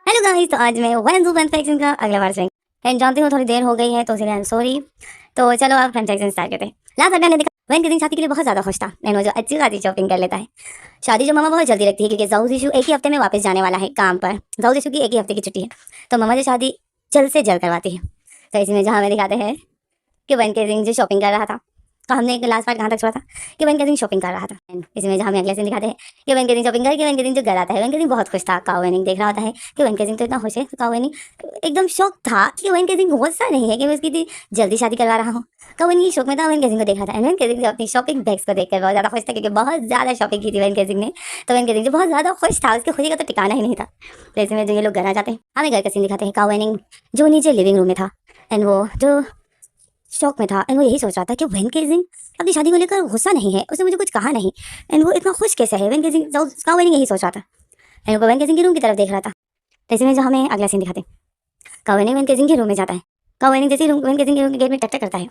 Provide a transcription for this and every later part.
Hello guys, तो आज मैं वन सेक्शन का अगला बार से एंड जानती हूँ थोड़ी देर हो गई है तो इसलिए आई एम सॉरी। तो चलो आप फन सेक्शन स्टार्ट करते हैं। लास्ट बार मैंने देखा वैन के दिन शादी के लिए बहुत ज़्यादा खुश था एंड वो जो अच्छी खासी शॉपिंग कर लेता है। शादी जो मामा बहुत जल्दी रखती है क्योंकि जाऊ जीशु एक ही हफ्ते में वापस जाने वाला है काम पर। जाऊ जीशु की एक ही हफ्ते की छुट्टी है तो मामा जो शादी जल्द से जल्द करवाती है। तो इसमें जो हमें दिखाते हैं कि वैन के दिन जो शॉपिंग कर रहा था, तो हमने एक लास्ट पार्ट कहाँ तक छोड़ा था कि वैन के दिन शॉपिंग कर रहा था। इसमें जो हमें अगले दिन दिखाते हैं कि वैन के दिन शॉपिंग करके वैन के दिन जो घर आता है, वैन के दिन बहुत खुश था। काउ वेनिंग देख रहा होता है कि वैन के दिन तो इतना खुश है, तो काउ वेनिंग एकदम शौक था कि वैन के दिन गुस्सा नहीं है कि मैं उसकी जल्दी शादी करवा रहा हूँ। काउ वेनिंग शौक में था, वैन के दिन को देख रहा था। वैन के दिन अपनी शॉपिंग बैग्स को देखकर बहुत ज़्यादा खुश था क्योंकि बहुत ज़्यादा शॉपिंग की थी वैन के दिन ने। तो वैन के दिन जो बहुत ज़्यादा खुश था, उसके खुशी का तो ठिकाना ही नहीं था। तो इसमें जो ये लोग घर आ जाते हैं, हमें घर का सीन दिखाते हैं। काउ वेनिंग जो नीचे लिविंग रूम में था एंड वो जो शौक में था एंड वो यही सोच रहा था कि वैन केजिंग अपनी शादी को लेकर गुस्सा नहीं है, उसने मुझे कुछ कहा नहीं एंड वो इतना खुश कैसे है। वैन केजिंग काउ वेनिंग यही सोच रहा था एंड वो वैन केजिंग के रूम की तरफ देख रहा था। तो इसमें जो हमें अगला सीन दिखाते हैं, काउ वेनिंग वैन केजिंग के रूम में जाता है। काउ वेनिंग जैसे वैन केजिंग के रूम के गेट में टक टक करता है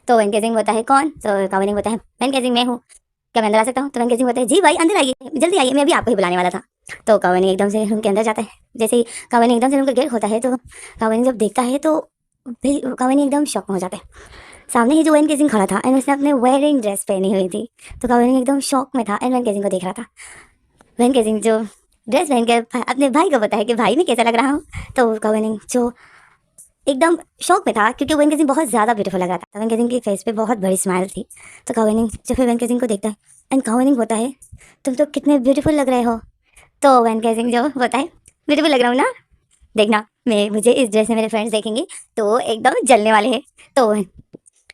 तो वैन केजिंग बोलता है कौन? तो काउ वेनिंग बोलता है वैन केजिंग मैं हूँ, क्या मैं अंदर आ सकता हूँ? तो वैन केजिंग बोलता है जी भाई अंदर आइए, जल्दी आइए, मैं अभी आपको ही बुलाने वाला था। तो काउ वेनिंग एकदम से रूम के अंदर जाता है। जैसे ही काउ वेनिंग एकदम से रूम का गेट खोलता है तो काउ वेनिंग जब देखता है तो काउ वेनिंग एकदम शॉक में हो जाता है। सामने ही जो वैन केजिंग खड़ा था एंड उसने अपने वेडिंग ड्रेस पहनी हुई थी। तो काउ वेनिंग एकदम शॉक में था एंड वैन केजिंग को देख रहा था। वैन केजिंग जो ड्रेस पहन कर अपने भाई को बताया कि भाई मैं कैसा लग रहा हूँ। तो काउ वेनिंग जो एकदम शौक में था क्योंकि वैन केजिंग बहुत ज़्यादा ब्यूटीफुल लग रहा था। वैन केजिंग की फेस पे बहुत बड़ी स्माइल थी। तो काउ वेनिंग जो फिर वैन केजिंग को देखता है एंड काउ वेनिंग होता है तुम तो कितने ब्यूटीफुल लग रहे हो। तो वैन केजिंग जो होता है ब्यूटीफुल लग रहा हूँ ना, देखना मैं मुझे इस ड्रेस में मेरे फ्रेंड्स देखेंगे तो एकदम जलने वाले हैं। तो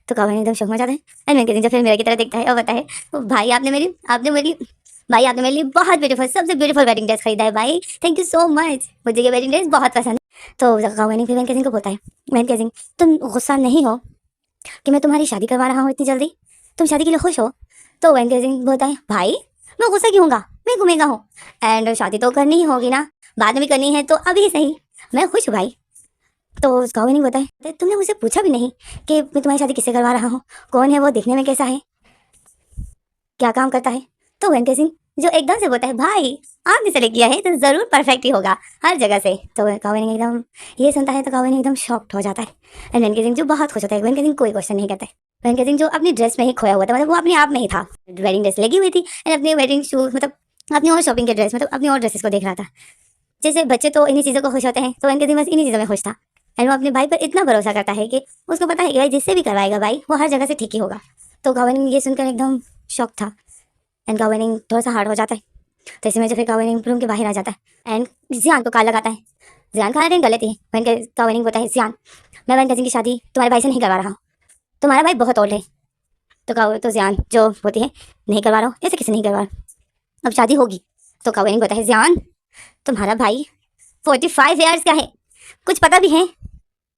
काउ वेनिंग एकदम शौक में जाता है एंड वैन केजिंग जो फिर मेरे की तरफ देखता है और बताए भाई आपने मेरे लिए बहुत ब्यूटीफुल, सबसे ब्यूटीफुल वेडिंग ड्रेस खरीदा है भाई, थैंक यू सो मच, मुझे ये वेडिंग ड्रेस बहुत पसंद है। तो काउ वेनिंग फिर वैन केजिंग को बोलता है वैन केजिंग तुम गुस्सा नहीं हो कि मैं तुम्हारी शादी करवा रहा हूँ इतनी जल्दी, तुम शादी के लिए खुश हो? तो वैन केजिंग बोलता है भाई मैं गुस्सा क्यों होगा, मैं घूमेगा हूँ एंड शादी तो करनी ही होगी ना, बाद में भी करनी है तो अभी सही, मैं खुश हूँ भाई। तो काउ वेनिंग बोलता है तुमने मुझसे पूछा भी नहीं कि मैं तुम्हारी शादी किससे करवा रहा हूँ, कौन है वो, देखने में कैसा है, क्या काम करता है? तो वैन केजिंग जो एकदम से बोलता है भाई आपने सेलेक्ट किया है तो ज़रूर परफेक्ट ही होगा हर जगह से। तो काउ वेनिंग एकदम ये सुनता है तो काउ वेनिंग एकदम शॉक्ड हो जाता है एंड वैन केजिंग जो बहुत खुश होता है। वैन केजिंग कोई क्वेश्चन नहीं करता है। वैन केजिंग जो अपनी ड्रेस में ही खोया हुआ था, मतलब वो अपने आप में ही था, वेडिंग ड्रेस लगी हुई थी एंड अपने वेडिंग शूज मतलब अपनी और शॉपिंग के ड्रेस मतलब अपनी और ड्रेसेस को देख रहा था। जैसे बच्चे तो इन्हीं चीज़ों को खुश होते हैं तो वैन केजिंग बस इन्हीं चीज़ों में खुश था एंड वो अपने भाई पर इतना भरोसा करता है कि उसको पता है कि भाई जिससे भी करवाएगा भाई वो हर जगह से ठीक ही होगा। तो काउ वेनिंग ये सुनकर एकदम शॉक था एंड काउ वेनिंग थोड़ा सा हार्ड हो जाता है। तो इसमें जो फिर काउ वेनिंग रूम के बाहर आ जाता है एंड जियान को कॉल लगाता है। जियान का रेंग गलत है। काउ वेनिंग बोलता है जियान मैं वैन केजिंग की शादी तुम्हारे भाई से नहीं करवा रहा हूँ, तुम्हारा भाई बहुत ओल्ड है। तो जियान जो होती है नहीं करवा रहा हूँ, ऐसे किसी नहीं करवा रहा, अब शादी होगी। तो काउ वेनिंग बोलता है जियान तुम्हारा भाई 45 ईयर्स का है, कुछ पता भी है?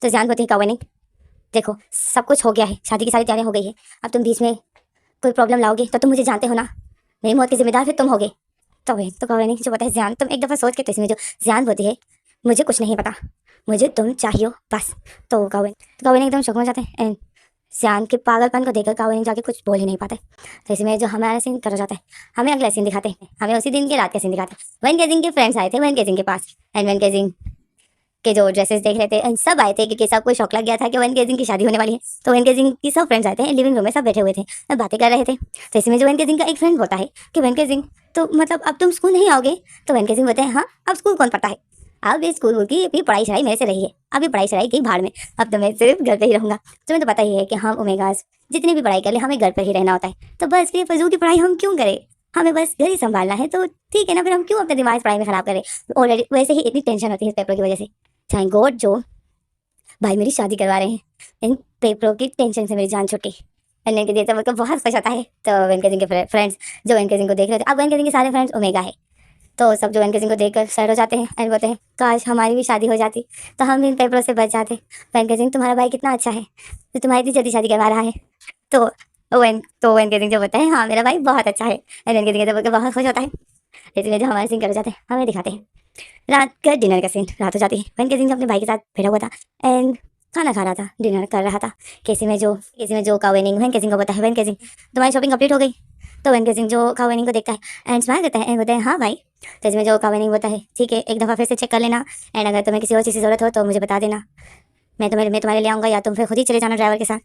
तो जियान बोलती है काउ वेनिंग देखो सब कुछ हो गया है, शादी की सारी तैयारियां हो गई है, अब तुम बीच में कोई प्रॉब्लम लाओगे तो तुम मुझे जानते हो ना, मेरी मौत के जिम्मेदार फिर तुम होगे। तो काउ वेनिंग जो बताए जियान तुम एक दफ़ा सोच के, तो इसमें जो जियान बोलती है मुझे कुछ नहीं पता, मुझे तुम चाहिए बस। तो काउ वेनिंग एकदम शौक में जाते हैं एंड जियान के पागलपन को देखकर काउ वेनिंग जाके कुछ बोल ही नहीं पाते। तो इसमें जो हमारा सीन कर जाता है, हमें अगला सीन दिखाते हैं, हमें उसी दिन के रात का सीन दिखाते हैं। वैन केजिंग के फ्रेंड्स आए थे वैन केजिंग के पास एंड वैन केजिंग के जो ड्रेसेस देख रहे थे एंड सब आए थे क्योंकि सबको शौक लग गया था कि वैन केजिंग की शादी होने वाली है। तो वैन केजिंग की सब फ्रेंड्स आए थे, लिविंग रूम में सब बैठे हुए थे, बातें कर रहे थे। तो इसमें जो वैन केजिंग का एक फ्रेंड बोलता है कि वैन केजिंग तो मतलब अब तुम स्कूल नहीं आओगे? तो वैन केजिंग बोलते हैं हाँ अब स्कूल कौन पढ़ता है, अब ये स्कूल की अभी पढ़ाई चढ़ाई मेरे से रही है, अभी पढ़ाई चढ़ाई की भाड़ में, अब तो मैं सिर्फ घर पे ही रहूँगा। तुम्हें तो पता ही है कि हम ओमेगास जितनी भी पढ़ाई कर ले हमें घर पर ही रहना होता है, तो बस फिर फजूल की पढ़ाई हम क्यों करें, हमें बस घर ही संभालना है तो ठीक है ना, फिर हम क्यों अपने दिमाग पढ़ाई में ख़राब करें, ऑलरेडी वैसे ही इतनी टेंशन होती है इस पेपर की वजह से। थैंक गॉड जो भाई मेरी शादी करवा रहे हैं, इन पेपरों की टेंशन से मेरी जान छुट्टी। एंड इनके देते वक्त बहुत खुश होता है। तो वेंकटेजिंग के फ्रेंड्स जो वेंकटेजिंग को देख रहे थे, अब वेंकटेजिंग के सारे फ्रेंड्स ओमेगा है, तो सब जो वेंकटेजिंग को देखकर सैड हो जाते हैं एंड बोलते हैं काश हमारी भी शादी हो जाती तो हम इन पेपरों से बच जाते। वेंकटेजिंग तुम्हारा भाई कितना अच्छा है तो तुम्हारी इतनी जल्दी शादी करवा रहा है। तो वेंकटेजिंग जो बोलता है हाँ मेरा भाई बहुत अच्छा है एंड वेंकटेजिंग तो बोलकर बहुत खुश होता है। इसलिए जो हमारे सीन कर जाते हैं हमें दिखाते हैं रात का डिनर का सीन। रात हो जाती है, वेंकटेजिंग अपने भाई के साथ बैठा हुआ था एंड खाना खा रहा था, डिनर कर रहा था। केसी में जो काउ वेनिंग वेंकटेजिंग को बोलता है वेंकटेजिंग तुम्हारी शॉपिंग कंप्लीट हो गई? तो वेंकटेजिंग जो काउ वेनिंग को देखता है एंड स्माइल करता है एंड बोलते हैं हाँ भाई तो इसमें जो काविनी होता है, ठीक है एक दफ़ा फिर से चेक कर लेना, एंड अगर तुम्हें किसी और चीज़ की ज़रूरत हो तो मुझे बता देना, मैं तुम्हारे ले आऊँगा, या तुम फिर खुद ही चले जाना ड्राइवर के साथ।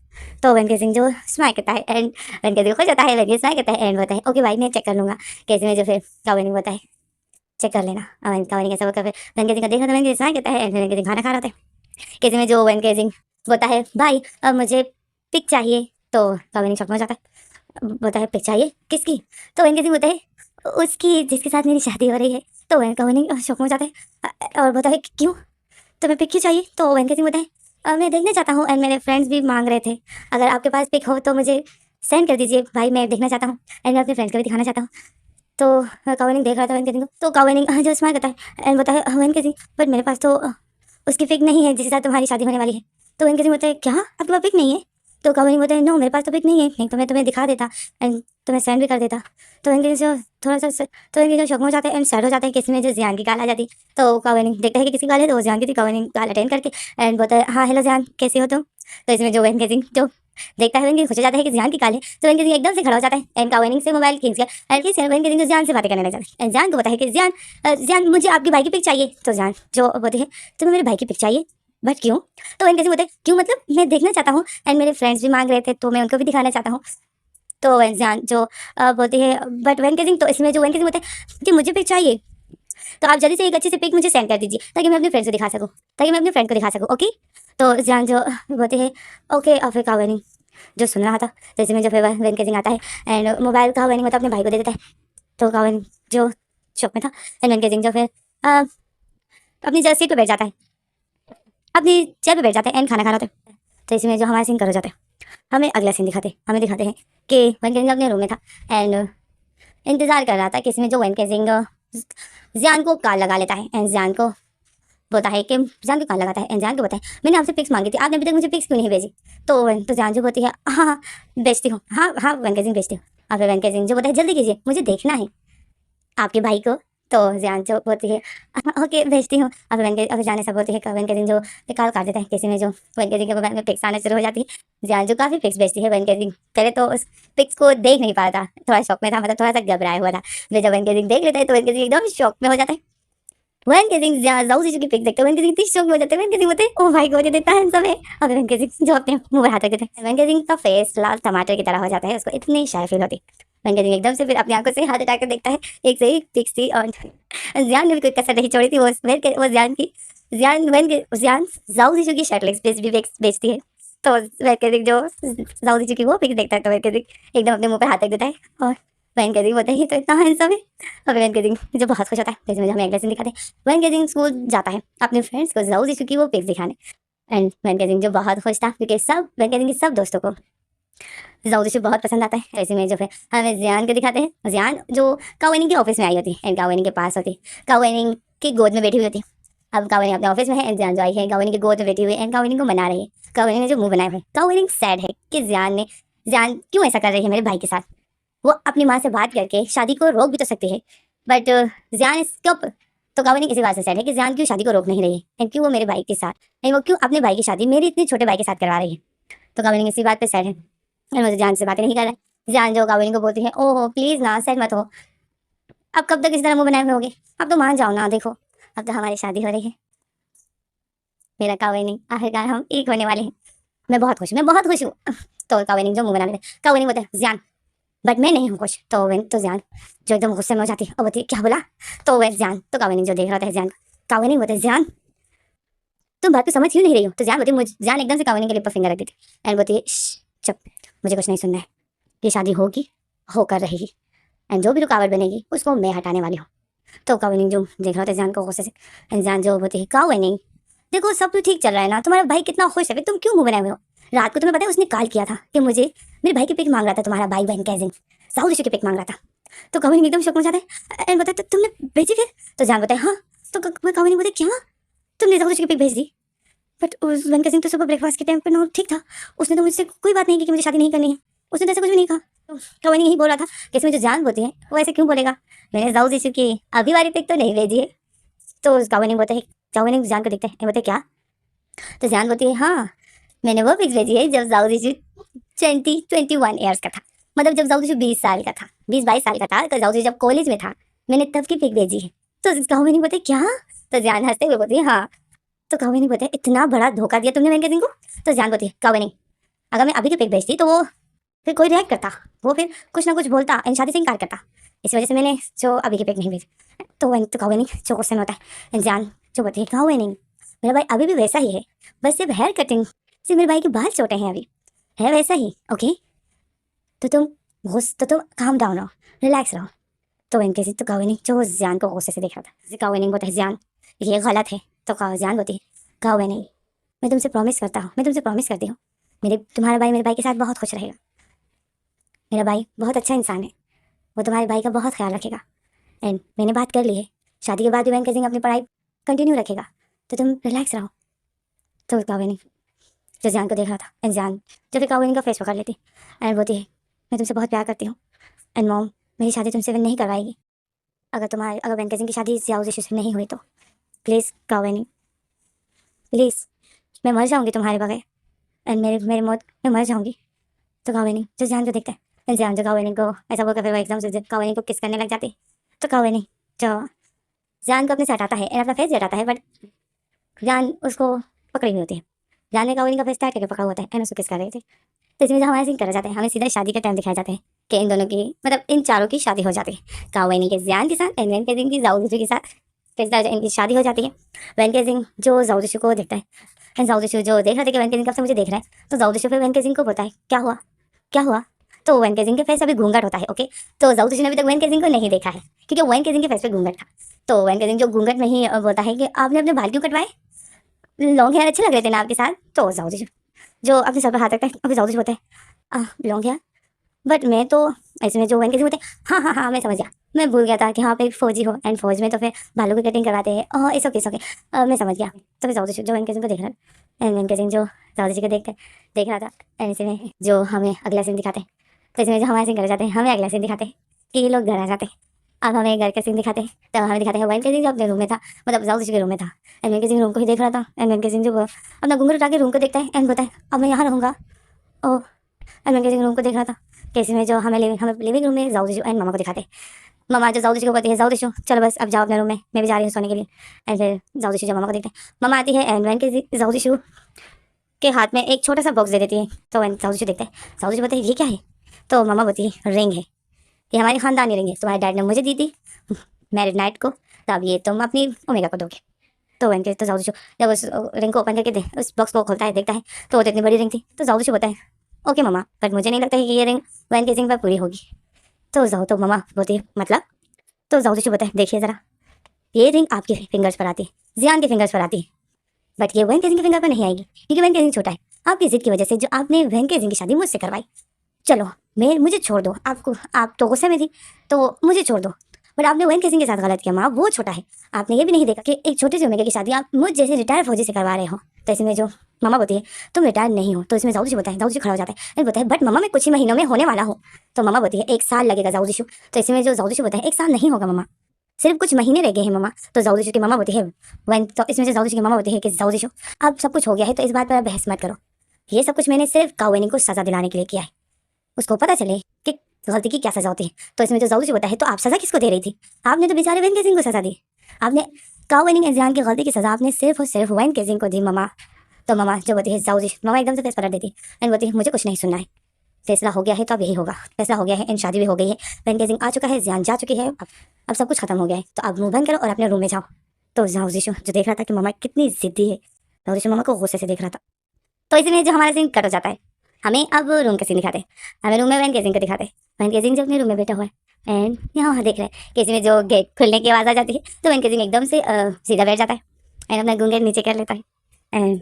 तो वेंकट सिंह जो स्माइल करता है एंड वेंकट सिंह खुश होता है, वेंकट स्माइल करता है एंड बोलता है ओके भाई मैं चेक कर लूँगा। कैसे में जो फिर काविनी होता है चेक कर लेना, और काविनी कैसा होकर फिर वेंकट सिंह का देखा तो वेंकट स्माइल करता है एंड वेंकट सिंह खाना खा रहा होता है। कैसे में जो वेंकट सिंह बोलता है भाई अब मुझे पिक चाहिए, तो काविनी शॉक में हो जाता है, बोलता है पिक चाहिए किसकी? तो वेंकट सिंह बोलता है उसकी जिसके साथ मेरी शादी हो रही है। तो काविनी शॉक में हो जाता है और बोलता है क्यों, तुम्हें पिक क्यों चाहिए? तो वेंकट सिंह बोलता है मैं देखना चाहता हूँ एंड मेरे फ्रेंड्स भी मांग रहे थे, अगर आपके पास पिक हो तो मुझे सेंड कर दीजिए भाई, मैं देखना चाहता हूँ एंड मैं अपने फ्रेंड्स को भी दिखाना चाहता हूँ। तो काविनी देख रहा था वेंकट सिंह को, तो काविनी जो स्माइल करता है एंड बोलता है वेंकट सिंह बट मेरे पास तो उसकी पिक नहीं है जिसके साथ तुम्हारी शादी होने वाली है। तो वेंकट सिंह बोलता है क्या आपके पास पिक नहीं है? तो काविनी बोलता है नो मेरे पास तो पिक नहीं है, नहीं तो मैं तुम्हें दिखा देता एंड तुम्हें सेंड भी कर देता। तो वेंकट सिंह थोड़ा सा तो वेंकट शौक में हो जाता है एंड सैड हो जाता है कि इसमें जो जियान की कॉल आ जाती। तो काविनी देखता है कि किसी कॉल है, तो वो जियान की थी। काविनी कॉल अटेंड करके एंड बोलता है हाँ हेलो जियान कैसे हो तुम? तो इसमें जो वेंकट सिंह जो देखता है वेंकट खुश हो जाता है कि जियान की कॉल है, तो वेंकट सिंह एकदम से खड़ा हो जाता है एंड काविनी से मोबाइल खींच गया एंड वेंकट सिंह जो जियान से बातें करने लग जाता है एंड जियान को पता है कि जियान मुझे आपके भाई की पिक चाहिए। तो जियान जो बोलते हैं तुम्हें मेरे भाई की पिक चाहिए बट क्यों? तो वेंकट सिंह बोलते हैं क्यों मतलब मैं देखना चाहता हूँ एंड मेरे फ्रेंड्स भी मांग रहे थे तो मैं उनको भी दिखाना चाहता हूँ। तो जियान जो बोलती है बट वेंकट सिंह, तो इसमें जो वेंकट सिंह बोलते हैं कि मुझे पिक चाहिए तो आप जल्दी से एक अच्छी सी पिक मुझे सेंड कर दीजिए ताकि मैं अपने फ्रेंड्स को दिखा सकूँ, ओके। तो जियान जो बोलते हैं ओके, और फिर काविनी जो सुन रहा था, तो इसमें जो फिर वेंकट सिंह आता है एंड मोबाइल काविनी मतलब अपने भाई को दे देता है। तो काविनी जो शौक में था एंड वेंकट सिंह जो फिर अपनी जगह सीट पर बैठ जाता है, अपनी चेयर पर बैठ जाता है एंड खाना खा रहा होता है। तो इसमें जो हमारा सीन कर हो जाता है, हमें अगला सीन हमें दिखाते हैं कि वेंकट सिंह अपने रूम में था एंड इंतज़ार कर रहा था कि इसमें जो वेंकट सिंह जियान को कॉल लगा लेता है एंड जियान को बोलता है कि जियान को कॉल लगाता है एंड जियान को बताए मैंने आपसे पिक्स मांगी थी, आपने अभी तक मुझे पिक्स क्यों नहीं भेजी? तो जियान जो बोलती है हाँ हाँ भेजती हूँ, हाँ हाँ वेंकट सिंह भेजती हूँ। और फिर वेंकट सिंह जो बोलता है जल्दी कीजिए मुझे देखना है आपके भाई को। तो जियान जो बोलती है ओके भेजती हूँ। अब वेंकट अब जाने से बोलती है वेंकट सिंह जो कॉल काट देता है, किसी में जो वेंकट सिंह के मोबाइल में पिक्स आना शुरू हो जाती है। जियान जो काफ़ी पिक्स भेजती है, वेंकट सिंह पहले तो उस पिक्स को देख नहीं पा रहा था, थोड़ा शौक में था, मतलब थोड़ा सा घबराया हुआ था। फिर जब वेंकट सिंह देख लेता है तो वेंकट सिंह एकदम शौक में हो जाता है। वेंकट सिंह जाऊ जी की पिक देखते हैं, वेंकट सिंह इतनी शौक में हो जाते हैं, वेंकट सिंह बोलते हैं ओ भाई गॉड ये तो इतना हैंडसम है। और वेंकट सिंह जो अपने मुंह पर हाथ रख देते हैं, वेंकट सिंह का फेस लाल टमाटर की तरह हो जाता है, उसको इतनी शाय फील होती है। वेंकट सिंह एकदम से फिर अपनी आंखों से हाथ हटा कर देखता है, एक से ही पिक्स थी और जियान ने भी कोई कसर नहीं छोड़ी थी, वो जियान की जियान जाऊ जी की शर्ट लेग्स भी बेचती है। तो वेंकट सिंह जो जाऊ जी की वो पिक देखता है तो वेंकट सिंह एकदम अपने मुंह पर हाथ रख देता है और वेंकट सिंह बोलते हैं तो इतना हैंडसम है। और वेंकट सिंह जो बहुत खुश होता है, जैसे मुझे हमें अगले दिन दिखाते हैं वेंकट सिंह स्कूल जाता है अपने फ्रेंड्स को जाऊ जी की वो पिक्स दिखाने एंड वेंकट सिंह जो बहुत खुश था क्योंकि सब वेंकट सिंह के सब दोस्तों को जाऊ जी बहुत पसंद आता है। ऐसे में जो फिर हमें जियान को दिखाते हैं, जियान जो काविनी के ऑफिस में आई होती है एंड काविनी के पास होती है, काविनी की गोद में बैठी हुई होती है। अब काविनी अपने ऑफिस में है एंड जियान जो आई है काविनी की गोद में बैठी हुई है एंड काविनी को मना रही है। काविनी ने जो मुंह बनाया हुआ है, काविनी सैड है कि जियान क्यों ऐसा कर रही है मेरे भाई के साथ, वो अपनी माँ से बात करके शादी को रोक भी तो सकती है बट जियान इसको तो काविनी इसी बात से सैड है कि जियान क्यों शादी को रोक नहीं रही है एंड क्यों वो मेरे भाई के साथ एंड वो क्यों अपने भाई की शादी मेरे इतने छोटे भाई के साथ करवा रही है। तो काविनी इसी बात पे सैड है एंड मुझे जियान से बातें नहीं कर रहा है। जियान जो काविनी को बोलती है ओहो प्लीज़ ना सैड मत हो, अब कब तक इस तरह मुँह बनाए हुए होगे, अब तो मान जाओ ना, देखो अब तो हमारी शादी हो रही है, मेरा काविनी आखिरकार हम एक होने वाले हैं, मैं बहुत खुश हूँ, मैं बहुत खुश हूँ। तो काविनी जो मुँह बना लेते काविनी बोलते हैं जियान बट मैं नहीं हूँ खुश। तो जियान जो एकदम गुस्से में हो जाती है और बोलती है क्या बोला? तो वह जियान तो काविनी जो देख रहा था जियान काविनी बोलते जियान तुम बात को समझ क्यों नहीं रही हो? तो जियान बोलती मुझे जियान एकदम से काविनी के लिप पर फिंगर रख देती एंड बोलती है चुप, मुझे कुछ नहीं सुनना है, ये शादी होगी होकर रहेगी एंड जो भी रुकावट बनेगी उसको मैं हटाने वाली हूँ। तो काविनी जो देख रहा था जियान को गुस्से से एंड जियान जो बोलती है काविनी देखो सब तो ठीक चल रहा है ना, तुम्हारा भाई कितना खुश है, तुम क्यों मुँह बनाए हुए हो? रात को तुम्हें पता है उसने कॉल किया था कि मुझे मेरे भाई की पिक मांग रहा था, तुम्हारा भाई बहन कैजिंग साउथ ईस्ट की पिक मांग रहा था। तो काविनी एकदम शौक में जाता है एंड बताया तुमने भेजी फिर? तो जान बताए हाँ। तो काविनी बोलते क्या तुमने साउथ ईस्ट की पिक भेज दी? बट उस वेंकट सिंह तो सुबह ब्रेकफास्ट के टाइम पर नो ठीक था, उसने तो मुझसे कोई बात नहीं की कि मुझे शादी नहीं करनी है, उसने तो ऐसा कुछ भी नहीं कहा। तो काविनी यही बोल रहा था कि इसमें जो जान बोलती है वो ऐसे क्यों बोलेगा, मैंने साउथ ईस्ट की अभी वाली पिक तो नहीं भेजी है। तो काविनी बोलते हैं काविनी जान को देखते हैं बोलते क्या? तो जान बोलती है हाँ मैंने वो पिक्स भेजी है जब जाऊ जी 21 ईयर्स का था, मतलब जब जाऊ जी 20 साल का था, 20-22 साल का था, तो जाऊ जी जब कॉलेज में था मैंने तब की पिक भेजी है। तो काव्य नहीं बोलते क्या? तो जान हंसते हुए बोलती है हाँ। तो काव्य नहीं बोलते इतना बड़ा धोखा दिया तुमने वेंकट सिंह को? तो जान बोलती है काव्य नहीं, अगर मैं अभी की पिक भेजती तो वो फिर कोई रिएक्ट करता, वो फिर कुछ ना कुछ बोलता एंड शादी से इनकार करता, इस वजह से मैंने जो अभी की पिक नहीं भेजी। तो काव्य नहीं जो क्वेश्चन होता है जान जो बोलती है काव्य नहीं, मेरा भाई अभी भी वैसा ही है, बस सिर्फ हेयर कटिंग से मेरे भाई के बाल छोटे हैं, अभी है वैसा ही। ओके तो तुम काम डाउन रहो, रिलैक्स रहो। तो इनके तो काविनी जो जान को गुस्से से देख रहा था, काविनी बोलता है जान ये गलत है। तो जान बोलती है काविनी मैं तुमसे प्रॉमिस करता हूँ, मैं तुमसे प्रॉमिस करती हूँ मेरे तुम्हारा भाई मेरे भाई के साथ बहुत खुश रहेगा, मेरा भाई बहुत अच्छा इंसान है, वो तुम्हारे भाई का बहुत ख्याल रखेगा एंड मैंने बात कर ली है, शादी के बाद भी वैन सिंह अपनी पढ़ाई कंटिन्यू रखेगा, तो तुम रिलैक्स रहो। तो काविनी जो जान को देख रहा था एंड जान जो फिर काविनी का फेस पकड़ लेती एंड बोलती है मैं तुमसे बहुत प्यार करती हूँ एंड मॉम मेरी शादी तुमसे नहीं करवाएगी, अगर वेंकट सिंह की शादी जियाउज इशू से नहीं हुई तो प्लीज़ काविनी प्लीज़, मैं मर जाऊंगी तुम्हारे बगैर एंड मेरी मौत मैं मर जाऊंगी। तो काविनी जो जान को देखता है जान जो काविनी को ऐसा बोलकर फिर वो एकदम से काविनी को किस करने लग जाती। तो काविनी जो जान को अपने से हटाता है एंड अपना फेस हटाता है, बट जान उसको पकड़ी हुई होती है, जान ने काविनी का फेस टाइट करके पकड़ा होता है एंड उसको किस कर रहे थे। तो इसमें जो हमारे सीन करा जाता है हमें सीधा शादी का टाइम दिखाया जाता है कि इन दोनों की मतलब इन चारों की शादी हो जाती है, काविनी के जान के साथ एंड वेंकट सिंह की जाऊदशु के साथ। फिर इनकी शादी हो जाती है। वेंकट सिंह जो जाऊदशु को देखता है एंड जाऊदशु जो देख रहा था कि वेंकट सिंह कब से मुझे देख रहा है, तो जाऊदशु फिर वेंकट सिंह को बोलता है क्या हुआ क्या हुआ। तो वेंकट सिंह के फेस अभी घूंघट होता है। ओके तो जाऊदशु ने अभी तक वेंकट सिंह को नहीं देखा है क्योंकि वेंकट सिंह के फेस पे घूंघट था। तो वेंकट सिंह जो घूंघट में ही बोलता है कि आपने अपने बाल क्यों कटवाए, लॉन्ग हेयर अच्छे लग रहे थे ना आपके साथ। तो जाऊदशु जो अपने सर पर हाथ रखता है अभी जाऊदशु बोलता है लॉन्ग हेयर, बट मैं तो इसमें जो वेंकट सिंह बोलते हैं हाँ मैं समझ गया, मैं भूल गया था कि हाँ पे फौजी हो एंड फौज में तो फिर बालों की कटिंग करवाते हैं। इस ओके मैं समझ गया। तो फिर जाऊदशु जो वेंकट सिंह को देख रहा है एंड वेंकट सिंह जो जाऊदशु को देख रहा था एंड इसमें जो हमें अगला सीन दिखाते हैं, तो इसमें जो हमारे सीन कर जाते हैं हमें अगला सीन दिखाते हैं कि ये लोग घर आ जाते हैं। अब हमें घर का सीन दिखाते हैं तो हमें दिखाते हैं वेंकट सिंह जो अपने रूम में था, मतलब जाऊदशु के रूम में था एंड वेंकट सिंह रूम को ही देख रहा था एंड वेंकट सिंह जो अपना घूंघट उठा के रूम को देखता है एंड बोलता है अब मैं यहाँ रहूँगा। Oh and Venkat Singh room को देख रहा था कि इसमें जो हमें लिविंग रूम में जाऊदशु एंड मामा को दिखाते हैं। मामा जो जाऊदशु को बोलती है जाऊदशु चलो बस अब जाओ अपने रूम में, मैं भी जा रही हूँ सोने के लिए। एंड फिर जाऊदशु जो मामा को देखते हैं, मामा आती है एंड वेंकट जाऊदशु के हाथ में एक छोटा सा बॉक्स दे देती है। तो जाऊदशु देखता है, जाऊदशु बोलते हैं ये क्या है। तो मामा बोलती है रिंग है, ये हमारी खानदानी रिंग है, तुम्हारे डैड ने मुझे दी थी मैरिड नाइट को, तो अब ये तुम अपनी ओमेगा को दोगे। तो वेंकट तो जाऊदशु जब उस रिंग को ओपन करके उस बॉक्स को खोलता है देखता है तो वो तो इतनी बड़ी रिंग थी। तो जाऊदशु बोलता है ओके मामा बट मुझे नहीं लगता कि ये रिंग वेंकट सिंह पर पूरी होगी। तो मामा बोलती है मतलब। तो जाऊदशु बोलता है देखिए ज़रा, ये रिंग आपके फिंगर्स पर आती है, जियान के फिंगर्स पर आती है, बट ये वेंकट सिंह के फिंगर पर नहीं आएगी क्योंकि वेंकट सिंह छोटा है, आपकी जिद की वजह से जो आपने वेंकट सिंह की शादी मुझसे करवाई। चलो मुझे छोड़ दो, आप तो गुस्से में थी तो मुझे छोड़ दो, बट आपने वेंकट सिंह के साथ गलत किया माँ, वो छोटा है, आपने ये भी नहीं देखा कि एक छोटे से उम्र की शादी आप मुझ जैसे रिटायर्ड फौजी से करवा रहे हो। तो इसमें जो मामा बोलती है तुम रिटायर नहीं हो। तो इसमें जाऊदशु बोलता है, जाऊदशु खड़ा हो जाता है एंड बोलता है बट मामा मैं कुछ ही महीनों में होने वाला हूँ। तो मामा बोलती है 1 साल लगेगा जाऊदशु। तो इसमें जो जाऊदशु बोलता है 1 साल नहीं होगा मामा, सिर्फ कुछ महीने रह गए हैं मामा। तो जाऊदशु की मामा बोलती है तो इसमें से जाऊदशु की मामा बोलती है कि जाऊदशु अब सब कुछ हो गया है तो इस बात पर आप बहस मत करो, ये सब कुछ मैंने सिर्फ कावेनी को सजा दिलाने के लिए किया है, उसको पता चले कि गलती की क्या सजा होती है। तो इसमें जो जाऊदशु होता है तो आप सजा किसको दे रही थी, आपने तो बेचारे वेंकट सिंह को सजा दी, आपने कावेनी एग्जाम की गलती की सजा आपने सिर्फ और सिर्फ वेंकट सिंह को दी मामा। तो मामा जो बोलती है जाऊदशु, मामा एकदम से फेस पलट देती एंड बोलती है मुझे कुछ नहीं सुनना है, फैसला हो गया है तो अब यही होगा, फैसला हो गया है एंड शादी भी हो गई है, वेंकट सिंह आ चुका है, जान जा चुकी है, अब सब कुछ खत्म हो गया है, तो अब मुंह बंद करो और अपने रूम में जाओ। तो जाऊदशु जो देख रहा था कि मामा कितनी जिद्दी है, जाऊदशु मामा को गुस्से से देख रहा था। तो इसमें जो हमारा सीन कट हो जाता है, हमें अब रूम का सीन दिखाते हैं, हमें रूम में वेंकट सिंह को दिखाते हैं, वेंकट सिंह जो अपने रूम में बैठा हुआ है एंड यहाँ देख रहे हैं कि इसमें जो गेट खुलने की आवाज़ आ जाती है तो वेंकट सिंह एकदम से सीधा बैठ जाता है एंड अपना घूंघट नीचे कर लेता है एंड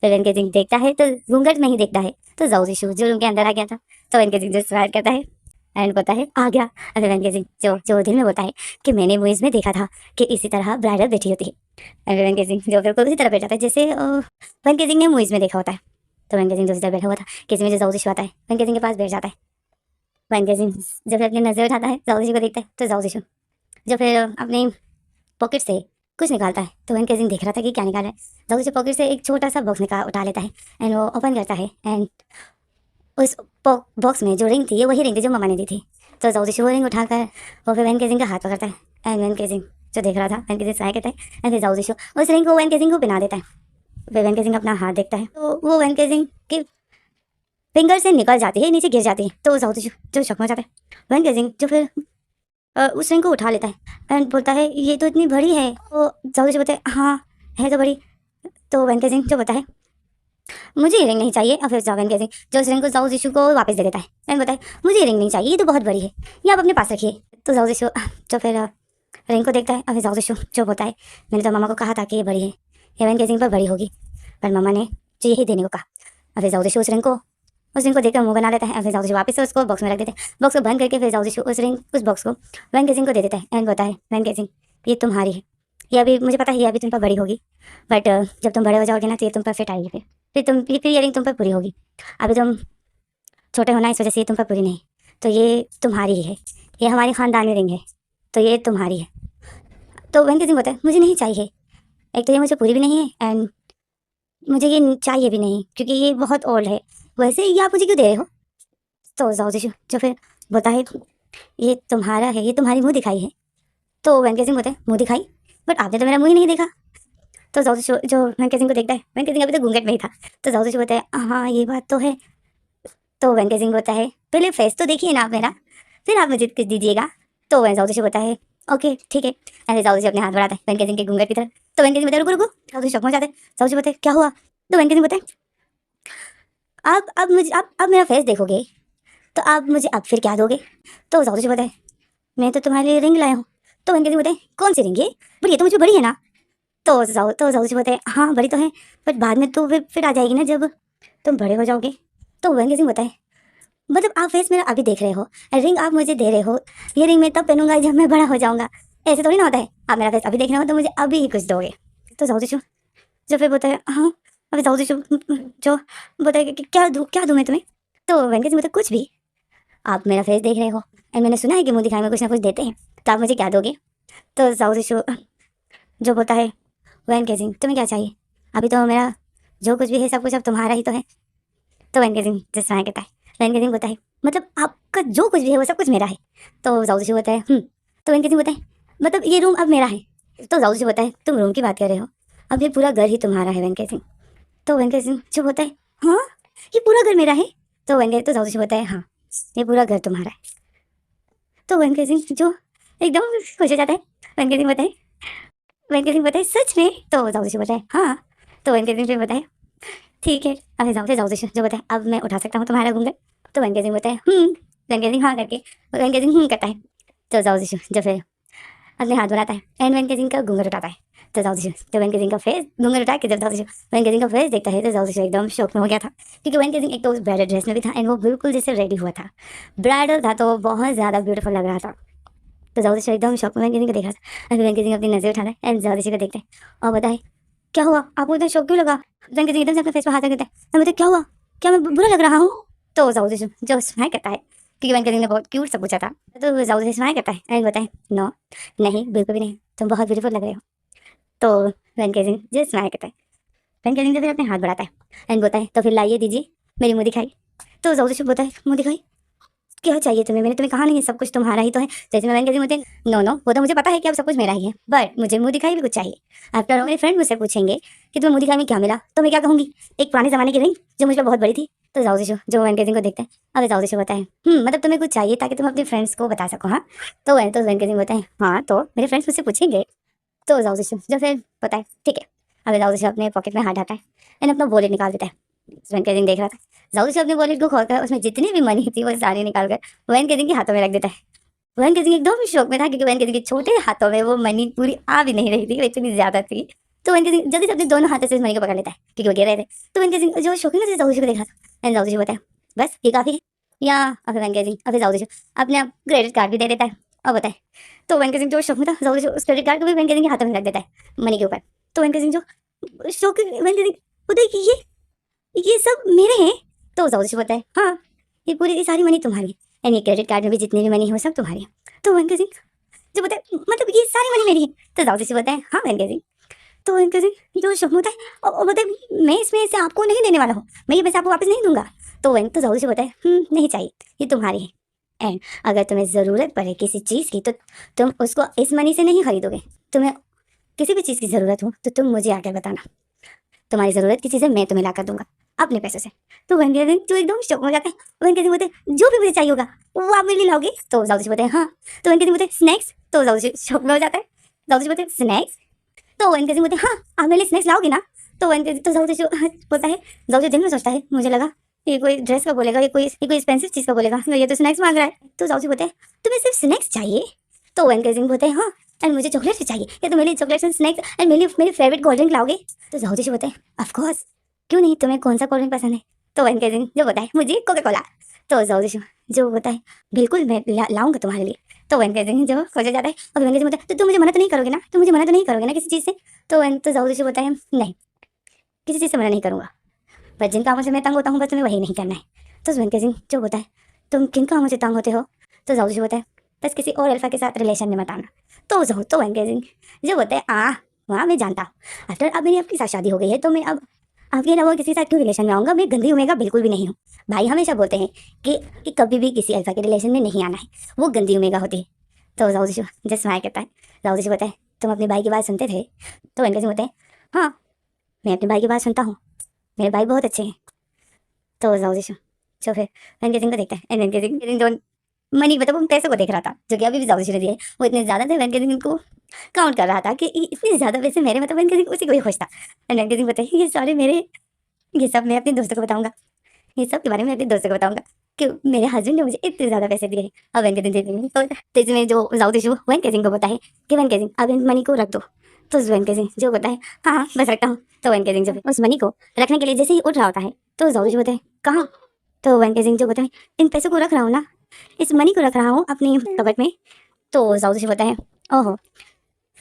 फिर वेंकट सिंह देखता है तो घूंघट नहीं देखता है, तो जाऊदशु जो रूम के अंदर आ गया था तो वेंकट सिंह जो स्माइल करता है एंड बोलता है आ गया। अगर वेंकट सिंह जो दिल में बोलता है कि मैंने मूवीज़ में देखा था कि इसी तरह ब्राइडल बैठी होती है एंड वेंकट सिंह जो बिल्कुल उसी तरह बैठ जाता है जैसे वेंकट सिंह ने मूवीज़ में देखा होता है। तो वेंकट सिंह जो सीधा बैठा हुआ था कि इसमें जो जाऊदशु आता है वेंकट सिंह के पास बैठ जाता है, वेंकट सिंह जब फिर अपनी नज़र उठाता है जाऊदशु को देखता है तो जाऊदशु जो फिर अपनी पॉकेट से कुछ निकालता है तो वेंकट सिंह देख रहा था कि क्या निकाला है, जाऊदशु पॉकेट से एक छोटा सा बॉक्स उठा लेता है एंड वो ओपन करता है एंड उस बॉक्स में जो रिंग थी ये वही रिंग थी जो मामा ने दी थी। तो जाओ वो रिंग उठाकर वो फिर वैन केजिंग का हाथ पकड़ता है एंड वैन केजिंग जो देख रहा था वैन केजिंग सहाय कहता है एंड फिर जाओ उस रिंग को वैन केजिंग को पहना देता है। फिर वैन केजिंग अपना हाथ देखता है तो वो वैन केजिंग की फिंगर से निकल जाती है, नीचे गिर जाती है। तो जाओ जो शक हो जाता है वैन केजिंग जो फिर उस रिंग को उठा लेता है एंड बोलता है ये तो इतनी बड़ी है। तो जाओ बोलता है हाँ है तो बड़ी। तो वैन केजिंग जो बोलता है मुझे ये रिंग नहीं चाहिए। और फिर जावेन केजिंग जो उस रिंग को जाओ जिशु को वापस दे देता है एंड बोलता है मुझे ये रिंग नहीं चाहिए, ये तो बहुत बड़ी है, ये आप अपने पास रखिए। तो जाओ जिशु जो फिर रिंग को देखता है और फिर जाओ जिशु जो बोलता है मैंने तो मामा को कहा था कि ये बड़ी है, ये वैन केजिंग पर बड़ी होगी, पर मामा ने जो यही देने को कहा। और फिर जाओ जिशु उस रिंग को देखकर मुंह बना लेता है और फिर जाओ जिशु वापस से उसको बॉक्स में रख देते हैं। बॉक्स को बंद करके फिर जाओ जिशु उस बॉक्स को वैन केजिंग को दे देता है एंड बोलता है वैन केजिंग ये तुम्हारी है, ये अभी मुझे पता है ये अभी तुम पर बड़ी होगी, बट जब तुम बड़े हो जाओगे ना तो ये तुम पर फिट आएगी, फिर ये रिंग तुम पर पूरी होगी। अभी तुम छोटे होना इस वजह से ये तुम पर पूरी नहीं, तो ये तुम्हारी ही है, ये हमारी ख़ानदानी रिंग है, तो ये तुम्हारी है। तो वैन केजिंग बोलता है मुझे नहीं चाहिए, एक तो ये मुझे पूरी भी नहीं है एंड मुझे ये चाहिए भी नहीं क्योंकि ये बहुत ओल्ड है, वैसे ये आप मुझे क्यों दे रहे हो। तो जाओ जो फिर बोलता है ये तुम्हारा है, ये तुम्हारी मुँह दिखाई है। तो वैन केजिंग बोलता है मुँह दिखाई, बट आपने तो मेरा मुँह ही नहीं देखा। तो जाओ जो वैन केजिंग को देखता है, वैन केजिंग अभी तो घूंघट में ही था। तो जाओ बोलता है हाँ ये बात तो है। तो वैन केजिंग बोलता है पहले फेस तो देखिए ना आप मेरा, फिर आप मुझे कुछ दीजिएगा। तो वैन जाओ बोलता है ओके ठीक है। ऐसे जाओ अपने हाथ बढ़ाता है वैन केजिंग के घूंघट की तरफ। तो वैन केजिंग बोलता है रुको रुको। जाओ शौक में जाते हैं। जाओ बोलते हैं क्या हुआ। तो वैन केजिंग बोलता है आप मुझे आप मेरा फेस देखोगे तो आप मुझे अब फिर क्या दोगे। तो जाओ बोलता है मैं तो तुम्हारे लिए रिंग लाया हूँ। तो वैन केजिंग बोलता है कौन सी रिंग है, बट ये तो मुझे बड़ी है ना। तो जाओ बोलता है हाँ बड़ी तो है, बट बाद में तो फिर आ जाएगी ना जब तुम बड़े हो जाओगे। तो वैन केजिंग बोलता है मतलब आप फेस मेरा अभी देख रहे हो, रिंग आप मुझे दे रहे हो, ये रिंग मैं तब पहनूंगा जब मैं बड़ा हो जाऊंगा, ऐसे थोड़ी ना होता है। आप मेरा फेस अभी देख रहे हो तो मुझे अभी ही कुछ दोगे। तो जाओ जो फिर बोलता है हाँ अभी जाओ जो बोलता है कि क्या दूँ मैं तुम्हें। तो वैन केजिंग बोलता है कुछ भी, आप मेरा फेस देख रहे हो एंड मैंने सुना है कि मुँह दिखाने में कुछ ना कुछ देते हैं, तो आप मुझे क्या दोगे। तो जाओ जो बोलता है वैन केजिंग तुम्हें क्या चाहिए, अभी तो मेरा जो कुछ भी है सब कुछ अब तुम्हारा ही तो है। तो वैन केजिंग जिस तरह कहता है वैन केजिंग बोलता है मतलब आपका जो कुछ भी है वो सब कुछ मेरा है। तो जाओ बोलता है तो वैन केजिंग बोलता है मतलब ये रूम अब मेरा है। तो जाओ बोलता है तुम रूम की बात कर रहे हो, अब ये पूरा घर ही तुम्हारा है वैन केजिंग। तो वैन केजिंग जो होता है हाँ ये पूरा घर मेरा है। तो जाओ बोलता है हाँ ये पूरा घर तुम्हारा है। तो वैन केजिंग जो एकदम खुश हो जाता है। वैन केजिंग बताए सच में। तो जाओ बताए हाँ। तो वैन केजिंग फिर बताए ठीक है अभी जाओ जो बताए अब मैं उठा सकता हूँ तुम्हारा घूंघट। तो वैन केजिंग बताए वैन केजिंग हाँ करके वैन केजिंग करता है। तो जाओ जो फिर अपने हाथ बढ़ाता है एंड वैन केजिंग का घूंघट उठाता है। तो जाओ तो वैन केजिंग का फेस घूंघट उठा के जब जाओ वैन केजिंग का फेस देखता है तो जाओ एकदम शौक में हो गया था, क्योंकि वैन केजिंग एक तो उस ब्राइडल ड्रेस में भी था एंड वो बिल्कुल जैसे रेडी हुआ था, ब्राइडल था तो बहुत ज़्यादा ब्यूटीफुल लग रहा था। तो जाओ एकदम शौक में वैन केजिंग को देख रहा था। अभी वैन केजिंग अपनी नजर उठाता है एंड जाओ को देखते हैं और बताए क्या हुआ आपको इतना शौक क्यों लगा। वैन केजिंग एकदम से अपने फेस पर हाथ रखता है और बताए क्या हुआ, क्या मैं बुरा लग रहा हूँ। तो जाओ जो स्माइल करता है क्योंकि वैन केजिंग ने बहुत क्यूट सा पूछा था। तो जाओ स्माइल करता है एंड बताए नो नहीं बिल्कुल भी नहीं, तुम बहुत ब्यूटीफुल लग रहे हो। तो वैन केजिंग जो स्माइल करता है वैन केजिंग जो फिर अपने हाथ बढ़ाता है एंड बोलता है तो फिर लाइए दीजिए मेरी मुँह दिखाई। तो जाओ बोलता है मुँह दिखाई क्या चाहिए तुम्हें, मैंने तुम्हें कहा नहीं सब कुछ तुम्हारा ही तो है। जैसे मैं कहती मुझे नो वो तो मुझे पता है कि अब सब कुछ मेरा ही है, बट मुझे मुँह दिखाई भी कुछ चाहिए। आफ्टर ऑल मेरे फ्रेंड मुझसे पूछेंगे कि तुम्हें मुँह दिखाई में क्या मिला, तो मैं क्या कहूँगी एक पुराने ज़माने की रिंग जो मुझ पर बहुत बड़ी थी। तो जाओ जो वैन केजिंग को देखते हैं अब जाओ बताए मतलब तुम्हें कुछ चाहिए ताकि तुम अपने फ्रेंड्स को बता सको। हाँ तो वैन केजिंग बताए हाँ तो मेरे फ्रेंड्स मुझसे पूछेंगे। तो जाओ जो फिर बताए ठीक है। अब जाओ अपने पॉकेट में हाथ डालता है एंड अपना वॉलेट निकाल देता है। वैन केजिंग देख रहा था। जाओ अपने वॉलेट को खोलकर उसमें जितनी भी मनी थी वो सारी निकाल कर वैन केजिंग के हाथों में रख देता है। वैन केजिंग एकदम शौक में था क्योंकि वैन केजिंग के छोटे हाथों में वो मनी पूरी आ भी नहीं रही थी, वो इतनी ज्यादा थी। तो वैन केजिंग जल्दी से अपने दोनों हाथों से इस मनी को पकड़ लेता है क्योंकि वो गिर रहे थे। तो वैन केजिंग जो शौकीन से जाओ को देख रहा था एंड जाओ बताया बस ये काफी है या अभी वैन केजिंग अभी जाओ अपने आप क्रेडिट कार्ड भी दे देता है और बताए। तो वैन केजिंग जो शौक में था जाओ उस क्रेडिट कार्ड को भी वैन केजिंग के हाथों में रख देता है मनी के ऊपर। तो वैन केजिंग जो शौक वैन केजिंग बोलता है कि ये सब मेरे हैं। तो जाओ बोलता है हाँ ये पूरी की सारी मनी तुम्हारी है एंड ये क्रेडिट कार्ड में भी जितनी भी मनी है वो सब तुम्हारी है। तो वैन केजिंग जो बोलता है मतलब ये सारी मनी मेरी है। तो जाओ बोलता है हाँ वैन केजिंग। तो वैन केजिंग जो शौक होता है और बोलता है मैं इसमें से आपको नहीं देने वाला हूँ, मैं ये पैसे आपको वापस नहीं दूंगा। तो जाओ बोलता है नहीं चाहिए ये तुम्हारी है। एंड अगर तुम्हें ज़रूरत पड़े किसी चीज़ की तो तुम उसको इस मनी से नहीं खरीदोगे। तुम्हें किसी भी चीज़ की ज़रूरत हो तो तुम मुझे आकर बताना, तुम्हारी ज़रूरत की चीज़ें मैं तुम्हें ला कर दूंगा अपने पैसों से। तो वन के दिन जो एकदम शौक हो जाता है, वन के दिन बोलते हैं, जो भी मुझे चाहिए होगा वो आप मेरे लिए लाओगे। तो जाऊजी बोलते हैं हाँ। तो वन के दिन बोलते हैं स्नैक्स। तो जाऊजी शौक में हो जाता है, जाऊजी बोलते हैं स्नैक्स। तो वन के दिन बोलते हैं हाँ आप मेरे लिए स्नैक्स लाओगे ना। तो वन के तो जाऊजी बोलता है, जाऊजी दिन में सोचता है मुझे लगा ये कोई ड्रेस का बोलेगा, ये कोई एक्सपेंसिव चीज़ का बोलेगा, ये तो स्नैक्स मांग रहा है। तो जाऊजी बोलते हैं तुम्हें सिर्फ स्नैक्स चाहिए। तो वन के दिन बोलते हैं हाँ एंड मुझे चॉकलेट भी चाहिए, या तो मेरे लिए चॉकलेट्स एंड स्नैक्स एंड मेरी फेवरेट कोल्ड ड्रिंक लाओगे। तो जाऊजी बोलते हैं ऑफकोर्स, क्यों नहीं, तुम्हें कौन सा कोल्ड ड्रिंक पसंद है। तो वन के दिन जो बताए मुझे कोका कोला। तो जाऊजी जो बताए बिल्कुल मैं लाऊंगा तुम्हारे लिए। तो वन के दिन जो खोजा जाता है और वन के दिन बोलता है तो तुम मुझे मना तो नहीं करोगे ना, तुम मुझे मना तो नहीं करोगे ना किसी चीज़ से। तो जाऊजी बोलता है नहीं, किसी चीज़ से मना नहीं करूँगा, बस जिन कामों से मैं तंग होता हूँ बस तुम्हें वही नहीं करना है। तो वन के दिन जो बोलता है तुम किन कामों से तंग होते हो। तो जाऊजी बोलता है बस किसी और अल्फा के साथ रिलेशन में मत आना। तो वन के दिन जो बोलता है वहाँ मैं जानता हूँ आफ्टर अब मेरी आपके साथ शादी हो गई है तो मैं अब आपके अलावा किसी के साथ क्यों रिलेशन में आऊँगा, मैं गंदी ओमेगा बिल्कुल भी नहीं हूँ। भाई हमेशा बोलते हैं कि कभी भी किसी अल्फा के रिलेशन में नहीं आना है, वो गंदी ओमेगा होती है। तो जाऊजी जस्ट स्माइल करता है, जाऊजी बोलता है तुम अपने भाई की बात सुनते थे। तो वन के दिन बोलते हैं हाँ मैं अपने भाई की बात सुनता हूँ, मेरे भाई बहुत अच्छे हैं। तो जाऊजी जो फिर वन के दिन को देखता है एंड वन के दिन जो मनी मतलब उन पैसों को देख रहा था जो कि अभी भी जाऊजी ने दिए, वो इतने ज़्यादा थे वन के दिन को काउंट कर रहा था कि इतने ज़्यादा पैसे मेरे, मतलब वन के दिन उसी को ही खुश था। एंड वन के दिन बताइए ये सारे मेरे, ये सब मैं अपने दोस्तों को बताऊंगा, ये सब के बारे में अपने दोस्तों को बताऊंगा कि मेरे हस्बैंड ने मुझे इतने ज़्यादा पैसे दिए हैं। अब वन के दिन देखेंगे तो इसमें जो जाऊदी शो वन के दिन को बताए कि वन के दिन अब इन मनी को रख दो। तो उस वन के दिन जो बताए हाँ हाँ बस रखता हूँ। तो वन के दिन जो उस मनी को रखने के लिए जैसे ही उठ रहा होता है तो जाऊदी बताए कहाँ। तो वन के दिन जो बताए इन पैसों को रख रहा हूँ ना, इस मनी को रख रहा हूँ अपनी कबट में। तो जाऊदी बताए ओहो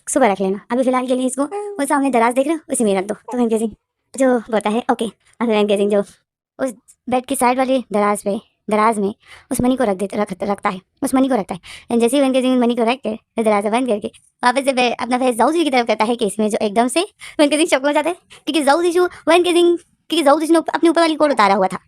सुबह रख लेना, अभी फिलहाल के लिए इसको वो सामने दराज देख रहे हो उसी में रख दो। तो वन के दिन जो बोलता है ओके। अब वन के दिन जो उस बेड की साइड वाली दराज में उस मनी को रखता है, उस मनी को रखता है। एंड जैसे ही वन के दिन मनी को रख के दरवाजा बंद करके वापस से अपना फेस जाऊजी की तरफ करता है कि इसमें जो एकदम से वन के दिन शौक हो जाता है क्योंकि जाऊजी वन के दिन क्योंकि जाऊजी ने अपने ऊपर वाली कोट उतारा हुआ था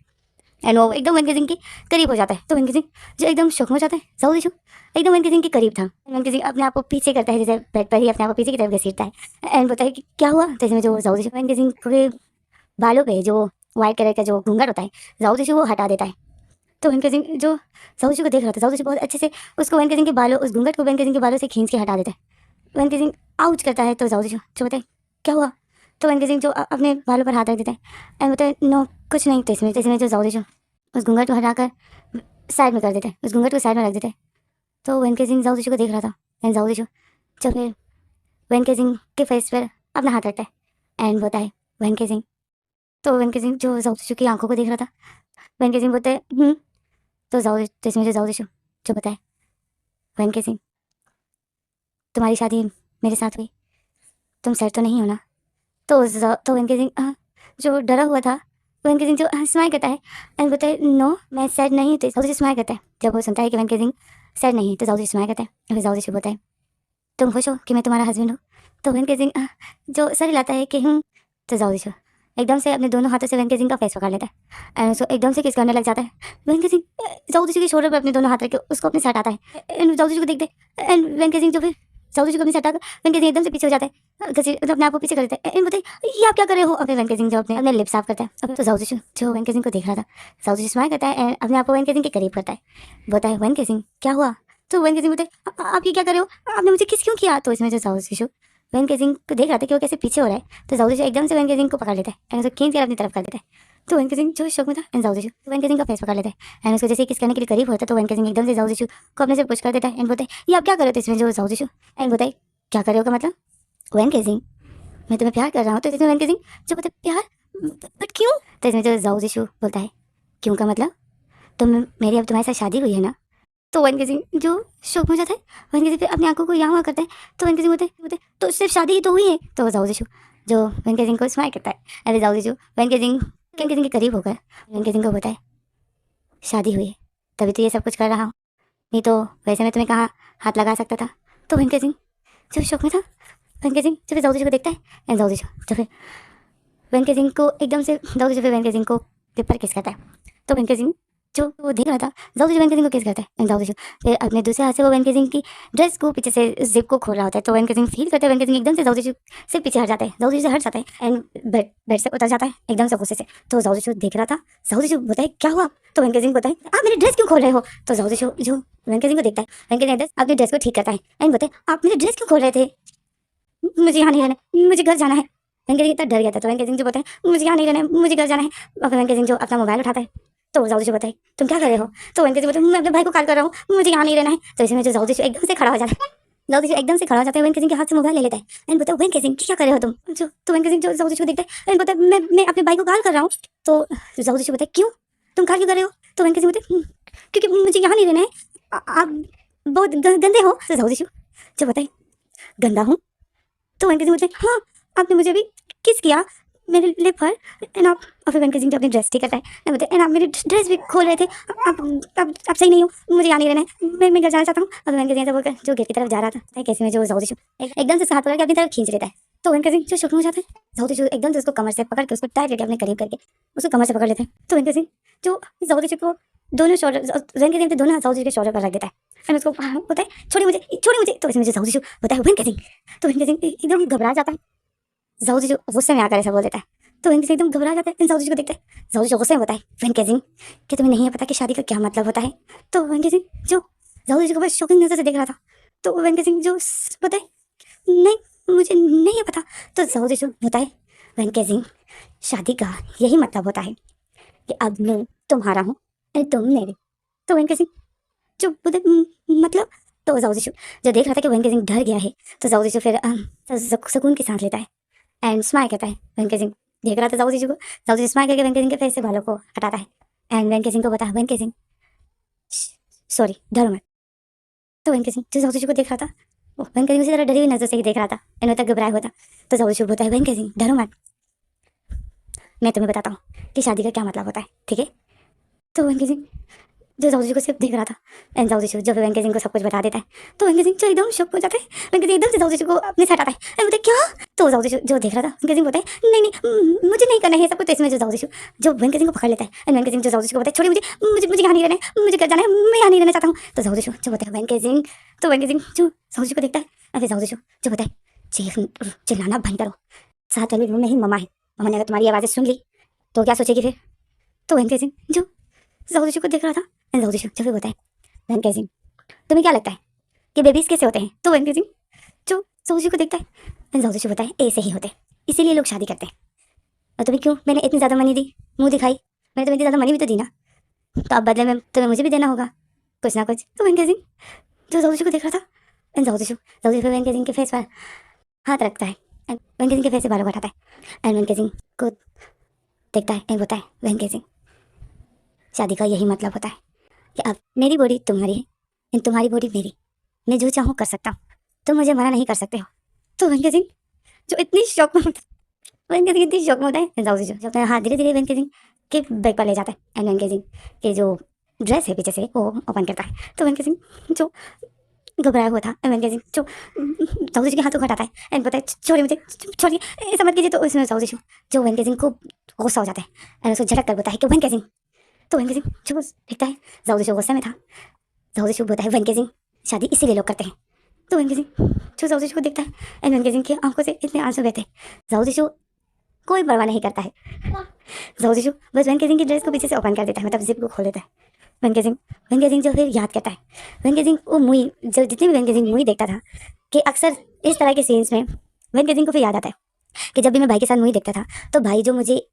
एंड वो एकदम वन के दिन के करीब हो जाता है। तो वन के दिन जो एकदम शौक हो जाता है जाऊजी एकदम वन के दिन के करीब था। वन के दिन अपने आप को पीछे करता है, जैसे बेड पर ही अपने आप को पीछे की तरफ घसीटता है एंड बताया कि क्या हुआ। तो इसमें जो जाऊजी वन के दिन के बालों पे जो वाइट कलर का जो घूंघट होता है जाऊदी वो हटा देता है। तो वन के दिन जो जाऊदी को देख रहा था जाऊदी बहुत अच्छे से उसको वन के दिन के बालों, उस घूंघट को वन के दिन के बालों से खींच के हटा देता है। वन के दिन आउच करता है तो जाऊदी जो बताए क्या हुआ। तो वन के दिन जो अपने बालों पर हाथ रख देता है एंड बताए नो कुछ नहीं। तो इसमें जो जाऊदी उस घूंघट को हटाकर साइड में कर देता है, उस घूंघट को साइड में रख देता है। तो वन के दिन जाऊदी को देख रहा था एंड जाऊदी जो फिर वन के दिन के फेस पर अपना हाथ रखता है एंड बताए वन के दिन। तो वन के दिन जो जाऊदी की आंखों को देख रहा था वन के दिन बोलते हैं तो इसमें जो जाऊदी जो बताए वन के दिन तुम्हारी शादी मेरे साथ हुई, तुम सैड तो नहीं हो ना। तो वन के दिन जो डरा हुआ था वन के दिन जो स्माइल करता है एंड बोलता है नो मैं सैड नहीं हूँ। तो जाऊदी स्माइल करता है जब वो सुनता है कि वन के दिन सैड नहीं है तो जाऊदी स्माइल करता है और फिर जाऊदी बोलता है तुम खुश हो कि मैं तुम्हारा हस्बैंड हूँ। तो वन के दिन जो सर हिलाता है कि तो जाऊदी एकदम से अपने दोनों हाथों से वन के दिन का फेस पकड़ लेता है एंड उसको एकदम से किस करने लग जाता है। वन के दिन जाऊदी के शोल्डर पर अपने दोनों हाथ रख के उसको अपने से हटाता है एंड जाऊदी को देखते एंड वन के दिन जो फिर जाऊदी को अपने से हटाकर वन के दिन एकदम से पीछे हो जाता है, मतलब अपने आप को पीछे कर देता है एंड बताइए ये आप क्या कर रहे हो। अपने वन के दिन जो अपने लिप साफ करता है अब तो जाऊदी जो वन के दिन को देख रहा था जाऊदी स्माइल करता है एंड अपने आप को वन के दिन के करीब करता है, बोलता है वन के दिन क्या हुआ। तो वन के दिन बोलते आप ये क्या कर रहे हो, आपने मुझे किस क्यों किया। तो इसमें जो जाऊदी वन के दिन को देख रहा था कि वो कैसे पीछे हो रहा है तो जाऊदी एकदम से वन के दिन को पकड़ लेता है एंड उसको खींच कर अपनी तरफ कर देता है। तो वन के दिन जो शौक में था एंड जाऊदी वन के दिन का फेस पकड़ लेता है एंड उसको जैसे किस करने के लिए करीब होता है तो वन के दिन एकदम से जाऊदी को अपने से पुश कर देता है एंड बोलते हैं ये आप क्या कर रहे थे। इसमें जो जाऊदी एंड बताए क्या कर रहे हो का मतलब वन के दिन मैं तुम्हें प्यार कर रहा हूँ। तो इसमें वन के दिन जो बोलते प्यार बट क्यों। तो इसमें जो जाऊदी बोलता है क्यों का मतलब मेरी अब तुम्हारे साथ शादी हुई है ना। तो वन के दिन जो शौक में जाता है वन के दिन फिर अपनी आंखों को यहाँ करता है तो वन के दिन बोलते तो सिर्फ शादी ही तो हुई है। तो जाऊदी जो वन के दिन को स्माइल करता है अरे जाऊदी वन के दिन के करीब होकर वन के दिन को बोलता है शादी हुई है तभी तो ये सब कुछ कर रहा हूँ, नहीं तो वैसे मैं तुम्हें कहाँ हाथ लगा सकता था। तो वन के दिन जो शौक में था वन के दिन जब जाऊदी को देखता है एंड जाऊदी जो फिर वन के दिन को एकदम से जाऊदी जो फिर वन के दिन को लिप पर किस करता है। तो वन के दिन जो वो देख रहा था जाओ जी वैन केजिंग को किस करता है एंड जाओ जी फिर अपने दूसरे हाथ से वो वैन केजिंग की ड्रेस को पीछे से जिप को खोल रहा होता है। तो वैन केजिंग फील करते हैं वैन केजिंग एकदम से जाओ जी से पीछे हट जाता है, जाओ जी से हट जाता है एंड बेड बेड से उतर जाता है एकदम से गुस्से से। तो जाओ जी देख रहा था, जाओ जी बताए क्या हुआ। तो वैन केजिंग बताए आप मेरी ड्रेस क्यों खोल रहे हो। तो जाओ जी जो वैन केजिंग को देखता है, वैन केजिंग अपनी ड्रेस को ठीक करता है एंड बताए आप मेरी ड्रेस क्यों खोल रहे थे, मुझे यहाँ नहीं रहना है, मुझे घर जाना है। वैन केजिंग इतना डर गया था तो वैन केजिंग जो बताए मुझे यहाँ नहीं रहना है, मुझे घर जाना है। और वैन केजिंग जो अपना मोबाइल उठाता है तो जाओ जी बताए तुम क्या कर रहे हो। तो वैन केजिंग बताए मैं अपने भाई को कॉल कर रहा हूँ, मुझे यहाँ नहीं रहना है। तो इसमें जो जाओ जी एकदम से खड़ा हो जाता है, जाओ जी एकदम से खड़ा हो जाता है, वैन केजिंग के हाथ से मोबाइल ले लेता है एंड बताओ वैन केजिंग क्या कर रहे हो तुम। जो तो वैन केजिंग जो जाओ जी को देखता है एंड बताए मैं अपने भाई को कॉल कर रहा हूँ। तो जाओ जी बताए क्यों तुम कॉल क्यों कर रहे हो। तो वैन केजिंग बताए क्योंकि मुझे यहाँ नहीं रहना है, आप बहुत गंदे हो। तो जाओ जी जो बताए गंदा हूँ। तो वैन केजिंग बोलते हैं हाँ आपने मुझे अभी किस किया मेरे लिप पर एंड आप। और फिर वैन केजिंग जो अपनी ड्रेस ठीक करता है एंड बोलते हैं एंड आप मेरी ड्रेस भी खोल रहे थे, आप सही नहीं हो, मुझे यहाँ नहीं रहना है, मैं घर जाना चाहता हूँ। और वैन केजिंग ऐसा बोलकर जो गेट की तरफ जा रहा था कैसे में जो जाओ एकदम से हाथ पकड़ के अपनी तरफ खींच लेता है। तो वैन केजिंग जो शुरू हो जाता है जाओ एकदम से उसको कमर से पकड़ के उसको टाइट करके अपने करीब करके उसको कमर से पकड़ लेते हैं। तो वैन केजिंग जो जाओ को दोनों शोल्डर वैन केजिंग के दोनों हाथ जाओ के शोल्डर पर रख देता है एंड उसको होता है छोड़िए मुझे। तो इसमें जो जाओ होता है वैन केजिंग, तो वैन केजिंग एकदम घबरा जाता है, जाओ जो गुस्से में आकर ऐसा बोल देता है। तो वैन केजिंग एकदम घबरा जाता है जाओ को देखता है, जाओ गुस्से में बताए वैन केजिंग कि तुम्हें नहीं पता कि शादी का क्या मतलब होता है। तो वैन केजिंग जो जाओ को बस शॉकिंग नजर से देख रहा था। तो वैन केजिंग जो बताए नहीं मुझे नहीं पता। तो जाओ बताए वैन केजिंग शादी का यही मतलब होता है कि अब मैं तुम्हारा हूँ और तुम मेरे। तो वैन केजिंग जो मतलब तो जाओ जो देख रहा था कि वैन केजिंग डर गया है तो जाओ फिर सुकून की सांस लेता है एंड स्माइल करता है। वैन केजिंग देख रहा था जाओ को, जाओ स्माइल करके वैन केजिंग के फेस से बालों को हटाता है एंड वैन केजिंग को बता वैन केजिंग सॉरी डरो मत। तो वैन केजिंग जो जाओ को देख रहा था वो वैन केजिंग उसी तरह डरी हुई नजर से ही देख रहा था एंड तक घबराया हुआ था। तो जाओ बोलता है वैन केजिंग डरो मत, मैं तुम्हें बताता हूँ कि शादी का क्या मतलब होता है ठीक है। तो वैन केजिंग जो जाओ को सिर्फ देख रहा था एंड जाओ जो वैन केजिंग को सब कुछ बता देता है। तो वैन केजिंग जो एकदम शॉक हो जाता है, वैन केजिंग एकदम से जाओ को अपने से हटाता है एंड बोलते क्या। तो जाओ जो देख रहा था वैन केजिंग बोलता है नहीं मुझे नहीं करना है सब कुछ। तो इसमें जो जाओ जो वैन केजिंग को पकड़ लेता है एंड वैन केजिंग जो जाओ को बोलता है छोड़िए मुझे यहाँ नहीं रहना है, मुझे घर जाना है, मैं यहाँ नहीं रहना चाहता हूँ। तो जाओ जो बोलता है वैन केजिंग, तो वैन केजिंग जो जाओ को देखता है और फिर जाओ जो बोलता है चिल्लाना बंद करो, साथ वाले रूम में ही ममा है, ममा ने अगर तुम्हारी आवाज़ें सुन ली तो क्या सोचेगी फिर। तो वैन केजिंग जो जाओ को देख रहा था एंड जाओ जो फिर बोलता है वैन केजिंग तुम्हें क्या लगता है कि बेबीज कैसे होते हैं। तो वैन केजिंग जो जाओ को देखता है एंड जाओ बताए ऐसे ही होते हैं, इसीलिए लोग शादी करते हैं। और तुम्हें क्यों मैंने इतनी ज़्यादा मनी दी, मुंह दिखाई, मैंने तुम्हें इतनी ज़्यादा मनी भी तो दी ना, तो अब बदले में तुम्हें मुझे भी देना होगा कुछ ना कुछ। तो वैन केजिंग जो जाओ को देख रहा था एंड जाओ फिर वैन केजिंग के फेस पर हाथ रखता है एंड वैन केजिंग के फेस से बालों को हटाता है एंड वैन केजिंग को देखता है एंड बोलता है वैन केजिंग शादी का यही मतलब होता है कि अब मेरी बॉडी तुम्हारी है एंड तुम्हारी बॉडी मेरी, मैं जो चाहूँ कर सकता हूँ, तुम मुझे मना नहीं कर सकते हो। तो वैन केजिंग जो इतनी शौक में होता है, वैन केजिंग इतनी शौक में होता है जाओ जो अपने हाथ धीरे धीरे वैन केजिंग के बैग पर ले जाता है एंड वैन केजिंग के जो ड्रेस है पीछे से वो ओपन करता है। तो वैन केजिंग जो घबराया हुआ था वैन केजिंग जो जाओ के हाथों को हटाता है एंड बोलता है छोड़िए ऐसा मत कीजिए। तो इसमें जाओ जो वैन केजिंग को गुस्सा हो जाता है एंड उसको झटक कर बोलता है कि वैन केजिंग। तो वैन केजिंग जो देखता है जाओ गुस्से में था, जाओ बोलता है वैन केजिंग शादी इसीलिए लोग करते हैं। तो वैन केजिंग जो जाओ को देखता है एंड वैन केजिंग की आंखों से इतने आंसू बहते हैं, जाओ कोई परवाह नहीं करता है, जाओ बस वैन केजिंग की ड्रेस को पीछे से ओपन कर देता है, मतलब जिप को खोल देता है। वैन केजिंग जो फिर याद करता है, वैन केजिंग वो मूवी जो जितनी भी वैन केजिंग मूवी देखता था कि अक्सर इस तरह के सीन्स में वैन केजिंग को फिर याद आता है कि जब भी मैं भाई के साथ मूवी देखता था तो भाई जो मुझे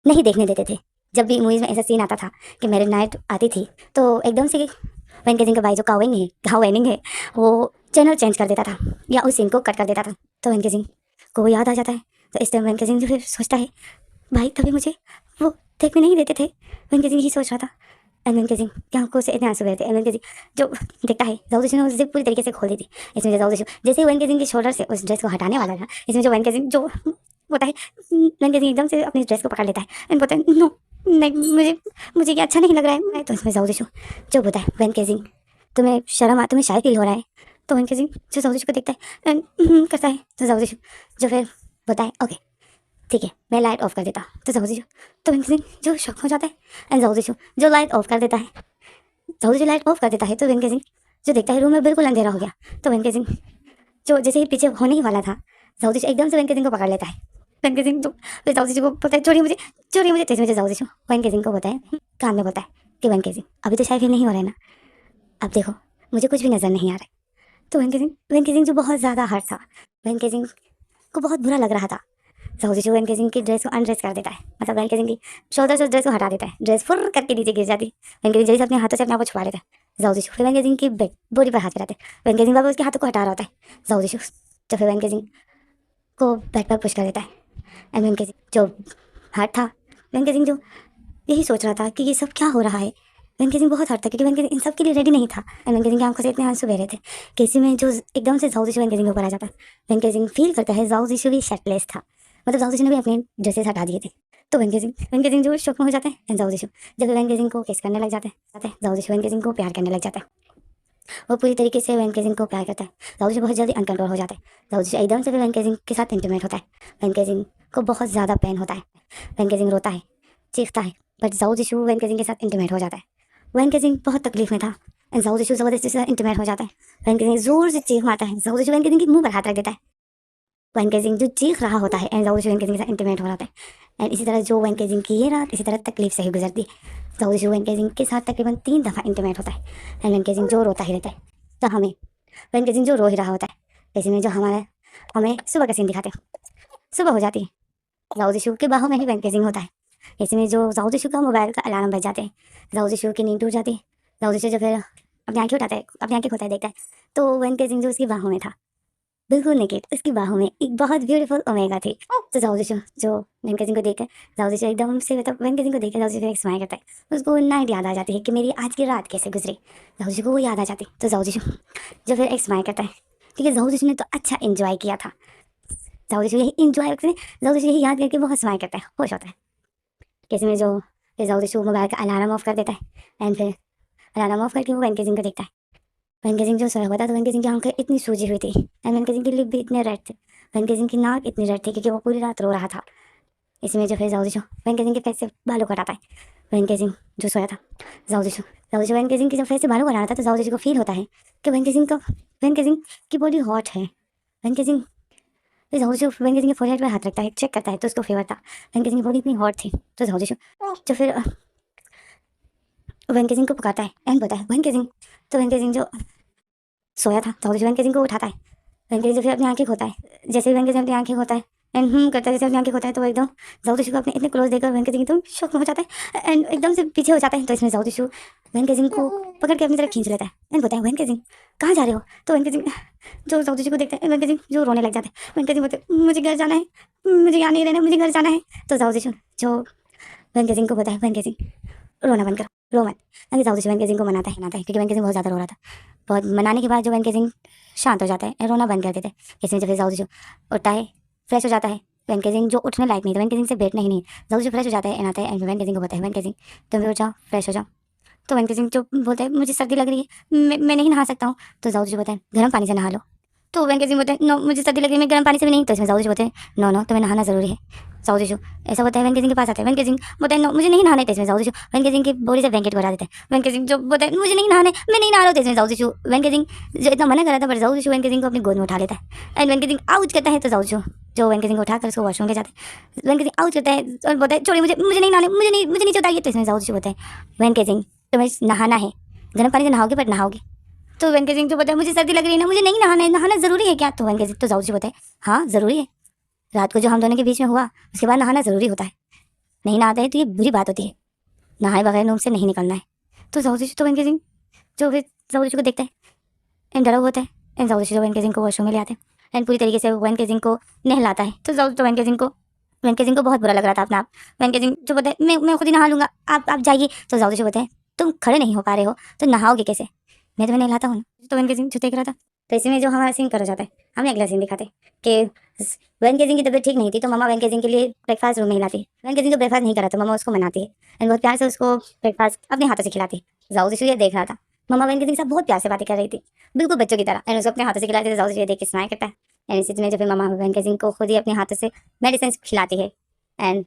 नहीं देखने देते थे, जब भी मूवीज़ में ऐसा सीन आता था कि मेरे नाइट आती थी तो एकदम से वैन केजिंग का भाई जो काओ वेनिंग है वो चैनल चेंज कर देता था या उस सीन को कट कर देता था। तो वैन केजिंग को वो याद आ जाता है। तो इस टाइम वैन केजिंग जो फिर सोचता है भाई कभी मुझे वो देखने नहीं देते थे, वैन केजिंग ही सोच रहा था एंड वैन केजिंग की आंखों से इतने आंसू बहते एंड वैन केजिंग जो देखता है जाओ ने उस जिप पूरी तरीके से खोल दी थी। इसमें जाओ जैसे वैन केजिंग के शोल्डर से उस ड्रेस को हटाने वाला था, इसमें जो वैन केजिंग जो होता है वैन केजिंग एकदम से अपनी ड्रेस को पकड़ लेता है एंड बोलता है नो नहीं मुझे ये अच्छा नहीं लग रहा है। तो इसमें जाओ जो बोलता है वैन केजिंग तुम्हें शायद फील हो रहा है। तो वैन केजिंग जो जाओ को देखता है एंड करता है। तो जाओ जो फिर बोलता है ओके ठीक है, मैं लाइट ऑफ कर देता तो जाओ जी तो वेंकी सिंह जो शॉक हो जाता है एंड जाओ जी जो लाइट ऑफ कर देता है, जाओ जी लाइट ऑफ कर देता है तो वेंकी सिंह जो देखता है रूम में बिल्कुल अंधेरा हो गया। तो वेंकी सिंह जो जैसे ही पीछे होने ही वाला था, जाओ जी एकदम से वेंकी सिंह को पकड़ लेता है। वेंकी सिंह तो फिर जाओ जी को पता है चोरी मुझे तेज मुझे जाओ जी वेंकी सिंह को बताए कान में बताए कि वेंकी सिंह अभी तो शायद नहीं हो रहा है ना, अब देखो मुझे कुछ भी नजर नहीं आ रहा है। तो वेंकी सिंह जो बहुत ज़्यादा हर्ट था, वेंकी सिंह को बहुत बुरा लग रहा था। जाओ जी वेंकी सिंह की ड्रेस को अनड्रेस कर देता है, मतलब वेंकी सिंह की शोल्डर से ड्रेस को हटा देता है, ड्रेस फुर करके नीचे गिर जाती। वेंकी सिंह जैसे अपने हाथों से अपने आप को छुपा लेता है। जाओ जी फिर वेंकी सिंह की बॉडी पर हाथ रहते हैं, वेंकी सिंह बाबा उसके हाथों को हटा रहा होता है। जाओ जी तो फिर वेंकी सिंह को बेड पर पुश कर देता है एंड वेंकी सिंह जो हर्ट था, वेंकी सिंह जो यही सोच रहा था कि ये सब क्या हो रहा है। वेंकी सिंह बहुत हर्ट था क्योंकि वेंकी सिंह इन सब के लिए रेडी नहीं था एंड वेंकी सिंह की आंखों से इतने आंसू बह रहे थे कि इसी में जो एकदम से जाओ जी वेंकी सिंह के ऊपर आ जाता है। वेंकी सिंह फील करता है जाओ जी भी शर्टलेस था, मतलब जाओ जी ने भी अपने ड्रेसेस हटा दिए थे। तो वेंकी सिंह जो शौक में हो जाते हैं एंड जाओ जी जब वेंकी सिंह को किस करने लग जाते हैं, जाओ जी वेंकी सिंह को प्यार करने लग जाता है। वो पूरी तरीके से वेंकी सिंह को प्यार करता है। जाओ जी बहुत जल्दी अनकंट्रोल हो जाता है। जाओ जी एकदम से भी वेंकी सिंह के साथ इंटीमेट होता है। वेंकी सिंह को बहुत ज़्यादा पेन होता है, वेंकी सिंह रोता है, चीखता है, बट जाओ जी वेंकी सिंह के साथ इंटीमेट हो जाता है। वेंकी सिंह बहुत तकलीफ में था एंड जाओ जी ज़बरदस्ती से इंटीमेट हो जाता है। वेंकी सिंह जोर से चीख मारता है, जाओ जी वेंकी सिंह के मुंह पर हाथ रख देता है। वेंकी सिंह जो चीख रहा होता है एंड जाओ जी वेंकी सिंह के साथ इंटीमेट हो रहा होता है एंड इसी तरह जो वेंकी सिंह की ये रात इसी तरह तकलीफ से ही गुजरती है। जाओ जी वेंकी सिंह के साथ तकरीबन 3 दफ़ा इंटीमेट होता है एंड वेंकी सिंह जो रोता ही रहता है। तो हमें वेंकी सिंह जो रो ही रहा होता है, ऐसे में जो हमें सुबह का सीन दिखाते हैं। सुबह हो जाती है, जाओ जी के बाहों में ही वेंकी सिंह होता है। ऐसे में जो जाओ जी का मोबाइल का अलार्म बज जाते हैं, जाओ जी की नींद टूट जाती है। जाओ जी जो फिर अपनी आंखें उठाता है, अपनी आंखें खोलता है, देखता है तो वेंकी सिंह जो उसकी बाहों में था, बिल्कुल नेकेड, उसकी बाहों में एक बहुत ब्यूटीफुल ओमेगा थी। तो जाओ जी जो वेंकी सिंह को देखकर जाओ जी एकदम से मतलब वेंकी सिंह को देखकर जाओ जी फिर एक स्माइल करता है। उसको नाइट याद आ जाती है कि मेरी आज की रात कैसे गुजरी, जाओ जी को वो याद आ जाती। तो जाओ जी जो फिर एक स्माइल करता है क्योंकि जाओ जी ने तो अच्छा इंजॉय किया था। जाओ जी यही इंजॉय करते जाओ जी यही याद करके बहुत स्माइल करता है, खुश होता है। कैसे में जो फिर जाओ जी मोबाइल का अलार्म ऑफ कर देता है एंड फिर अलार्म ऑफ करके वो वेंकी सिंह को देखता है। वेंकी सिंह जो सोया हुआ था तो वेंकी सिंह की आंखें इतनी सूजी हुई थी एंड वेंकी सिंह की लिप भी इतने रेड थे, वेंकी सिंह की नाक इतनी रेड थी क्योंकि वो पूरी रात रो रहा था। इसमें जो फिर जाओ जी वेंकी सिंह के फेस से बालों को हटाता है। वेंकी सिंह जो सोया था, जाओ जी वेंकी सिंह के जब फेस से बालों को हटा था तो जाओ जी को फील होता है कि वेंकी सिंह की बॉडी हॉट है। वेंकी सिंह फिर जाओ जी वेंकी सिंह के फोरहेड पर हाथ रखता है, चेक करता है तो उसको फेवर था, वेंकी सिंह की बॉडी इतनी हॉट थी। तो जाओ जी जो फिर वेंकी सिंह को पुकारता है एंड बताया वेंकी सिंह। तो वेंकी सिंह जो सोया था जाओ जी वेंकी सिंह को उठाता है। वेंकी सिंह फिर अपनी आंखें खोता है, जैसे ही वेंकी सिंह अपनी आंखें खोता है एंड करता है, जैसे अपनी आंखें खोता है तो वो एकदम जाओ जी को अपने इतने क्लोज देखकर वेंकी सिंह एकदम शॉक में हो जाता है एंड एकदम से पीछे हो जाता है। तो इसमें जाओ जी वेंकी सिंह को पकड़ के अपनी तरफ खींच लेता है एंड बताया वेंकी सिंह कहाँ जा रहे हो। तो वेंकी सिंह जो जाओ जी को देखता है, वेंकी सिंह जो रोने लग जाता है। वेंकी सिंह बोलते मुझे घर जाना है, मुझे यहाँ नहीं रहना, मुझे घर जाना है। तो जाओ जी जो वेंकी सिंह को बताया वेंकी सिंह रोना बंद करो, रो मत। जाओ जी वेंकी सिंह को मनाता है क्योंकि वेंकी सिंह बहुत ज़्यादा रो रहा था। बहुत मनाने के बाद जो वेंकी सिंह शांत हो जाता है, रोना बंद कर देते हैं। इसमें जो फिर जाओ जी उठता है, फ्रेश हो जाता है। वेंकी सिंह जो उठने लायक नहीं था, वेंकी सिंह से बैठना ही नहीं, जाओ जी फ्रेश हो जाता है, आता है वेंकी सिंह को बताया वेंकी सिंह तुम भी उठ जाओ, फ्रेश हो जाओ। तो वेंकी सिंह जो बोलते हैं मुझे सर्दी लग रही है, मैं नहीं नहा सकता हूँ। तो जाओ जी बताए गर्म पानी से नहा लो। तो वेंकी सिंह बोलते हैं नो मुझे सर्दी लग रही है, मैं गर्म पानी से भी नहीं। तो इसमें जाओ जी बोलते हैं नो तुम्हें नहाना ज़रूरी है। जाओ जी ऐसा होता है, वेंकी सिंह के पास आते हैं, वेंकी सिंह बोलते हैं नो मुझे नहीं नहाना है। इसमें जाओ जी वेंकी सिंह की बॉडी से ब्लैंकेट को हटा देते हैं। वेंकी सिंह जो बोलते हैं मुझे नहीं नहाना है, मैं नहीं नहा रहा हूँ। इसमें जाओ जी वेंकी सिंह जो इतना मना कर रहा था, पर जाओ जी वेंकी सिंह को अपनी गोद में उठा लेता है एंड वेंकी सिंह आउच करता है। तो जाओ जो वेंकी सिंह को उठाकर उसको वॉशरूम ले जाते हैं। वेंकी सिंह आउच करता है और बोलता है छोड़िए मुझे नहीं नहाना, मुझे नहीं चाहिए। तो इसमें जाओ जी बोलते हैं वेंकी सिंह तुम्हें नहाना है, गर्म पानी से नहाओगे पर नहाओगे। तो वेंकी सिंह जो बोलता है मुझे सर्दी लग रही है ना, मुझे नहीं नहाना है, नहाना ज़रूरी है क्या। तो वेंकी सिंह तो जाओ जी बोलते हैं हाँ ज़रूरी है, रात को जो हम दोनों के बीच में हुआ उसके बाद नहाना ज़रूरी होता है, नहीं नहाते हैं तो ये बुरी बात होती है, नहाए बगैर रूम से नहीं निकलना है। तो जाओ जी तो वेंकी सिंह जो फिर जाओ जी को देखता है एंड डरा हुआ होता है एंड जाओ जी जो वेंकी सिंह को वॉशरूम में ले आते हैं एंड पूरी तरीके से वेंकी सिंह को नहलाता है। तो जाओ तो वेंकी सिंह को बहुत बुरा लग रहा था अपना आप। वेंकी सिंह जो बोलते हैं मैं खुद ही नहा लूँगा, आप जाइए। तो जाओ जी बोलते हैं तुम खड़े नहीं हो पा रहे हो तो नहाओगे कैसे, मैं तुम्हें नहलाता हूँ। तो वेंकी सिंह जो देख रहा था, तो इसी में जो हमारा सीन कर हो जाता है, हमें अगला सीन दिखाते कि वेंकी सिंह की तबीयत ठीक नहीं थी तो मम्मा वेंकी सिंह के लिए ब्रेकफास्ट रूम में हिलाती है। वेंकी सिंह को ब्रेकफास्ट नहीं करा तो मम्मा उसको मनाती है एंड बहुत प्यार से उसको ब्रेकफास्ट अपने हाथों से खिलाती है। जाओ जी ये देख रहा था, मम्मा वेंकी सिंह से बहुत प्यार से बातें कर रही थी, बिल्कुल बच्चों की तरह, एंड उसको अपने हाथों से खिलाती थी। जाओ जी ये देख के स्माइल करता है एंड इसी में जो फिर मम्मा वेंकी सिंह को खुद ही अपने हाथों से मेडिसिन खिलाती है एंड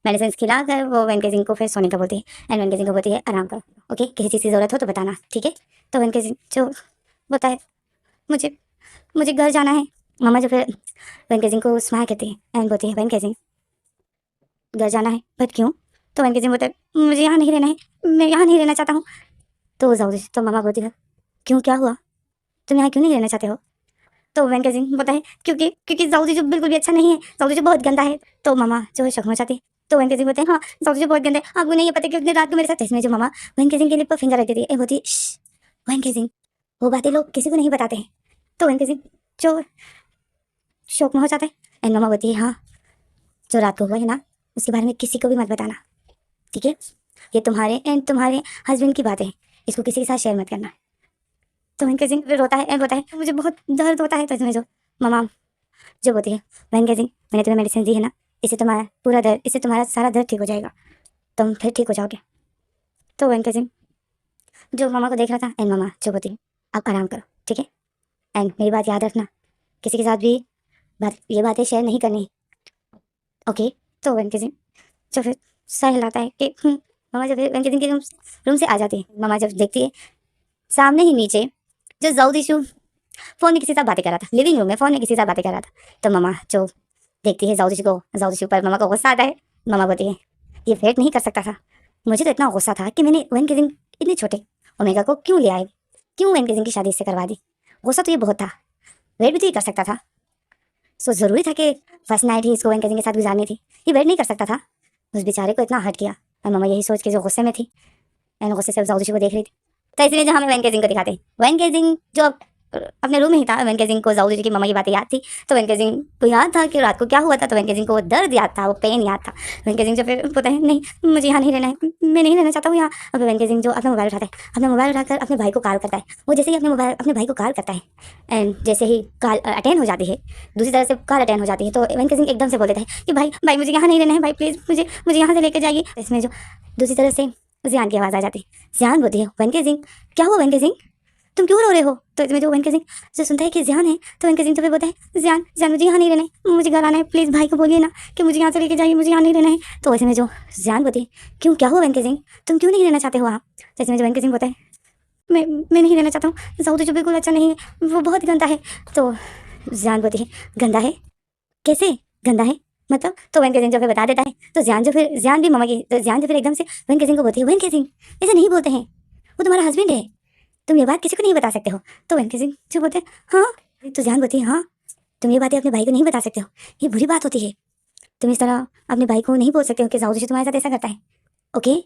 मेडिसिन खिलाकर वो वेंके सिंह को फिर सोने का बोलती है एंड वेंके सिंह को बोलती है आराम करो, ओके, किसी चीज़ की ज़रूरत हो तो बताना, ठीक है। तो वेंके सिंह जो बोलता है मुझे मुझे घर जाना है। मामा जो फिर वेंके सिंह को स्माइल करती है एंड बोलती है वेंके सिंह घर जाना है, बट क्यों? तो वेंके सिंह बोलता है मुझे यहाँ नहीं रहना है, मैं यहाँ नहीं रहना चाहता हूँ। तो मामा बोलती है क्यों, क्या हुआ, तुम यहाँ क्यों नहीं रहना चाहते हो? तो वेंके सिंह बोलता है क्योंकि जाऊदी जो बिल्कुल भी अच्छा नहीं है, जाऊदी जो बहुत गंदा है। तो मामा जो है शक हो जाती है। तो वेंके सिंह बोलते हैं हाँ जाऊदी जो बहुत गंदा है, आपको नहीं है पता कि उतनी रात को मेरे साथ, इसमें जो मामा वेंके सिंह के लिए पर फिंगर रख देती है, बोलती है वेंके सिंह वो बातें लोग किसी को नहीं बताते हैं। तो वेंके सिंह जो शौक में हो जाता है एंड मामा बोलती है हाँ जो रात को हुआ है ना उसके बारे में किसी को भी मत बताना, ठीक है, ये तुम्हारे एंड तुम्हारे हस्बैंड की बात है, इसको किसी के साथ शेयर मत करना। तो वेंके सिंह फिर रोता है एंड बोलता है मुझे बहुत दर्द होता है। तो इसमें जो मामा जो बोलती है वेंके सिंह मैंने तुम्हें मेडिसिन दी है ना, इससे तुम्हारा सारा दर्द ठीक हो जाएगा, तुम फिर ठीक हो जाओगे। तो वेंके सिंह जो मामा को देख रहा था एंड मामा जो बोलती है आप आराम करो, ठीक है, एंड मेरी बात याद रखना, किसी के साथ भी ये बातें शेयर नहीं करनी, ओके। तो वेंके सिंह जो फिर सह हिलाता है कि मामा जब वेंके सिंह के रूम से आ जाती है, मामा जब देखती है सामने ही नीचे जो जाऊद इशू फ़ोन में किसी से बातें कर रहा था, लिविंग रूम में फ़ोन में किसी से बातें कर रहा था। तो मामा जो देखती है जाऊद इशू पर मामा को गुस्सा आता है। मामा बोलती है ये वेट नहीं कर सकता था, मुझे तो इतना गुस्सा था कि मैंने वेंके सिंह इतने छोटे ओमेगा को क्यों ले आए, क्यों वेंके सिंह की शादी इससे करवा दी, गुस्सा तो ये बहुत था, वेट भी तो ये कर सकता था। सो ज़रूरी था कि फर्स्ट नाइट ही इसको वेंके सिंह के साथ गुजारनी थी, ये वेट नहीं कर सकता था। उस बेचारे को इतना हर्ट किया और मामा यही सोच के जो गुस्से में थी एंड गुस्से से जाऊद इशू को देख रही थी। तो इसलिए जो हमें वेंके सिंह को दिखाते हैं, वेंके सिंह जो अपने रूम में ही था, वेंके सिंह को जाऊद की मामा की बातें याद थी। तो वेंके सिंह को याद था कि रात को क्या हुआ था, तो वेंके सिंह को वो दर्द याद था, वो पेन याद था। वेंके सिंह जो फिर बोलता है नहीं मुझे यहाँ नहीं रहना है, मैं नहीं रहना चाहता हूँ यहाँ। अब वेंके सिंह जो अपना मोबाइल उठाता है, अपना मोबाइल उठाकर अपने भाई को कॉल करता है। वो जैसे ही अपने भाई को कॉल करता है एंड जैसे ही कॉल अटेंड हो जाती है, दूसरी तरह से कॉल अटेंड हो जाती है, तो वेंके सिंह एकदम से बोल देता है कि भाई मुझे यहाँ नहीं रहना है, भाई प्लीज़ मुझे यहाँ से लेकर जाइए। इसमें जो दूसरी तरफ से जियान की आवाज़ आ जाती है। जियान बोलती है वेंके सिंह क्या हुआ वेंके सिंह, तुम क्यों रो रहे हो? तो इसमें जो वेंके सिंह जो सुनता है कि जियान है, तो वेंके सिंह तो फिर बोलता है जियान मुझे यहाँ नहीं रहना है, मुझे घर आना है, प्लीज़ भाई को बोलिए ना कि मुझे यहाँ से लेके जाइए, मुझे यहाँ नहीं रहना है। तो इसमें जो जियान बोलती है क्यों, क्या हुआ वेंके सिंह, तुम क्यों नहीं रहना चाहते हो वहाँ? तो इसमें जो वेंके सिंह बोलता है मैं नहीं रहना चाहता हूँ, साउथ जो बिल्कुल अच्छा नहीं है, वो बहुत गंदा है। तो जियान बोलती है गंदा है, कैसे गंदा है मतलब? तो वेंके सिंह जो फिर बता देता है। तो जियान भी मामा की, तो जियान जो फिर एकदम से वेंके सिंह को बोलती है वेंके सिंह ऐसे नहीं बोलते हैं, वो तुम्हारा हस्बैंड है, तुम ये बात किसी को नहीं बता सकते हो। तो वेंके सिंह जो बोलते हैं हाँ। तो जान बोलती है हाँ तुम ये बातें अपने भाई को नहीं बता सकते हो, ये बुरी बात होती है, तुम इस तरह अपने भाई को नहीं बोल सकते हो कि जाऊद तुम्हारे साथ ऐसा करता है, ओके।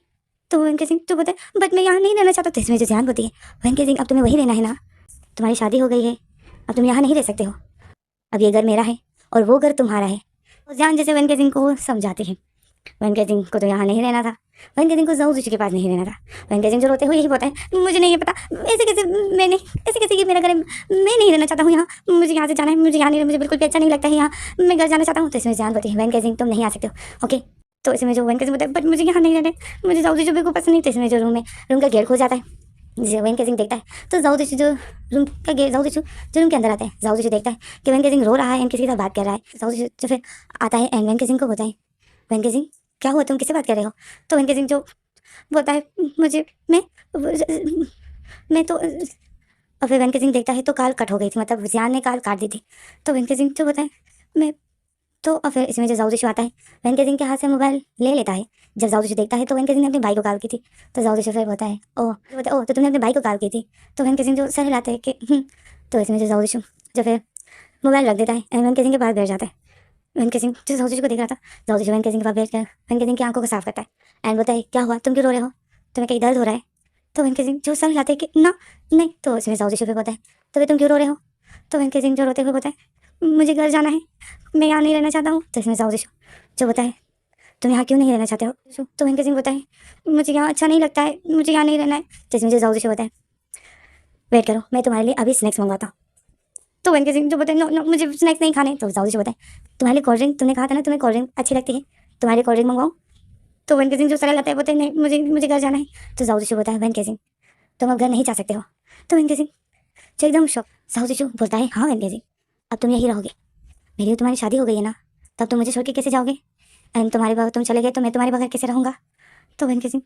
तो वेंके सिंह जो बोलते हैं बट मैं यहाँ नहीं रहना चाहता। तो इसमें जो जान बोलती है वेंके सिंह अब तुम्हें वहीं रहना है ना, तुम्हारी शादी हो गई है, अब तुम यहाँ नहीं रह सकते हो, अब ये घर मेरा है और वो घर तुम्हारा है। तो जान जैसे वेंके सिंह को समझाती है, वेंके सिंह को तो यहाँ नहीं रहना था, वेंके सिंह को जाऊद के पास नहीं रहना था। वेंके सिंह जो रोते हुए यही बोलता है मुझे नहीं पता ऐसे कैसे कि मेरा घर मैं नहीं रहना चाहता हूँ यहाँ, मुझे यहाँ से जाना है, मुझे यहाँ नहीं, मुझे बिल्कुल भी अच्छा नहीं लगता है यहाँ, मैं घर जाना चाहता हूँ। तो इसमें जान बोलती है वेंके सिंह तुम नहीं आ सकते हो, ओके। तो इसमें जो वेंके सिंह बोलता है बट मुझे यहाँ नहीं रहना है, मुझे जाऊद जो बिल्कुल पसंद नहीं। तो इसमें जो रूम का गेट खो जाता है, जिसे वेंके सिंह देखता है। तो जाऊद जो रूम का गेट जाऊद जो रूम के अंदर आता है, जाऊद देखता है कि वेंके सिंह रो रहा है एंड किसी के साथ बात कर रहा है। जाऊद जो फिर आता है एंड वेंके सिंह को बोलता है वेंके सिंह क्या हुआ, तुम किससे बात कर रहे हो? तो वेंके सिंह जो बोलता है मुझे मैं तो और फिर वेंके सिंह देखता है तो कॉल कट हो गई थी, मतलब जियान ने कॉल काट दी थी। तो वेंके सिंह जो बोलता है मैं तो, और फिर इसमें जो जाऊद आता है वेंके सिंह के हाथ से मोबाइल ले लेता है। जब जाऊद देखता है तो वेंके सिंह ने अपने भाई को कॉल की थी। तो जाऊद फिर बोलता है ओ तो तुमने अपने भाई को कॉल की थी? तो वेंके सिंह जो सर हिलाते हैं कि तो इसमें जो जाऊद जो फिर मोबाइल रख देता है एंड वेंके सिंह के पास बैठ जाता है। वेंके सिंह जो जाऊद को देख रहा था, जाऊद वेंके सिंह के पास बैठ कर वेंके सिंह की आंखों को साफ करता है एंड बोलता है क्या हुआ, तुम क्यों रो रहे हो, तुम्हें कहीं दर्द हो रहा है? तो वेंके सिंह जो सर हिलाते हैं कि ना नहीं। तो इसमें जाऊद फिर बोलता है तो फिर तुम क्यों रो रहे हो? तो वेंके सिंह जो रोते हुए बोलता है मुझे घर जाना है, मैं यहाँ नहीं रहना चाहता हूँ। तो इसमें जाऊद जो बोलता है तुम यहाँ क्यों नहीं रहना चाहते हो? तो वेंके सिंह बोलता है मुझे यहाँ अच्छा नहीं लगता है, मुझे यहाँ नहीं रहना है। तो इसमें जो जाऊद बोलता है वेट करो मैं तुम्हारे लिए अभी स्नैक्स मंगवाता हूँ। तो वेंके सिंह जो बोलते हैं नो नो मुझे स्नैक्स नहीं खाने। तो जाऊद बोलता है तुम्हारे लिए कोल्ड ड्रिंक, तुमने कहा था ना तुम्हें कोल्ड ड्रिंक अच्छी लगती है, तुम्हारे लिए कोल्ड ड्रिंक मंगवाऊँ? तो वेंके सिंह जो सरल आता है बोलते हैं नहीं मुझे घर जाना है। तो जाऊद बोलता है वेंके सिंह तुम अब घर नहीं जा सकते हो। तो वेंके सिंह जो एकदम शौक जाऊद बोलता है हाँ वेंके सिंह अब तुम यही रहोगे, मेरी तुम्हारी शादी हो गई है ना, तब तुम मुझे छोड़ के कैसे जाओगे? एंड तुम्हारे बगैर तुम चले गए तो मैं तुम्हारे बगैर कैसे रहूँगा। तो वेंकी सिंह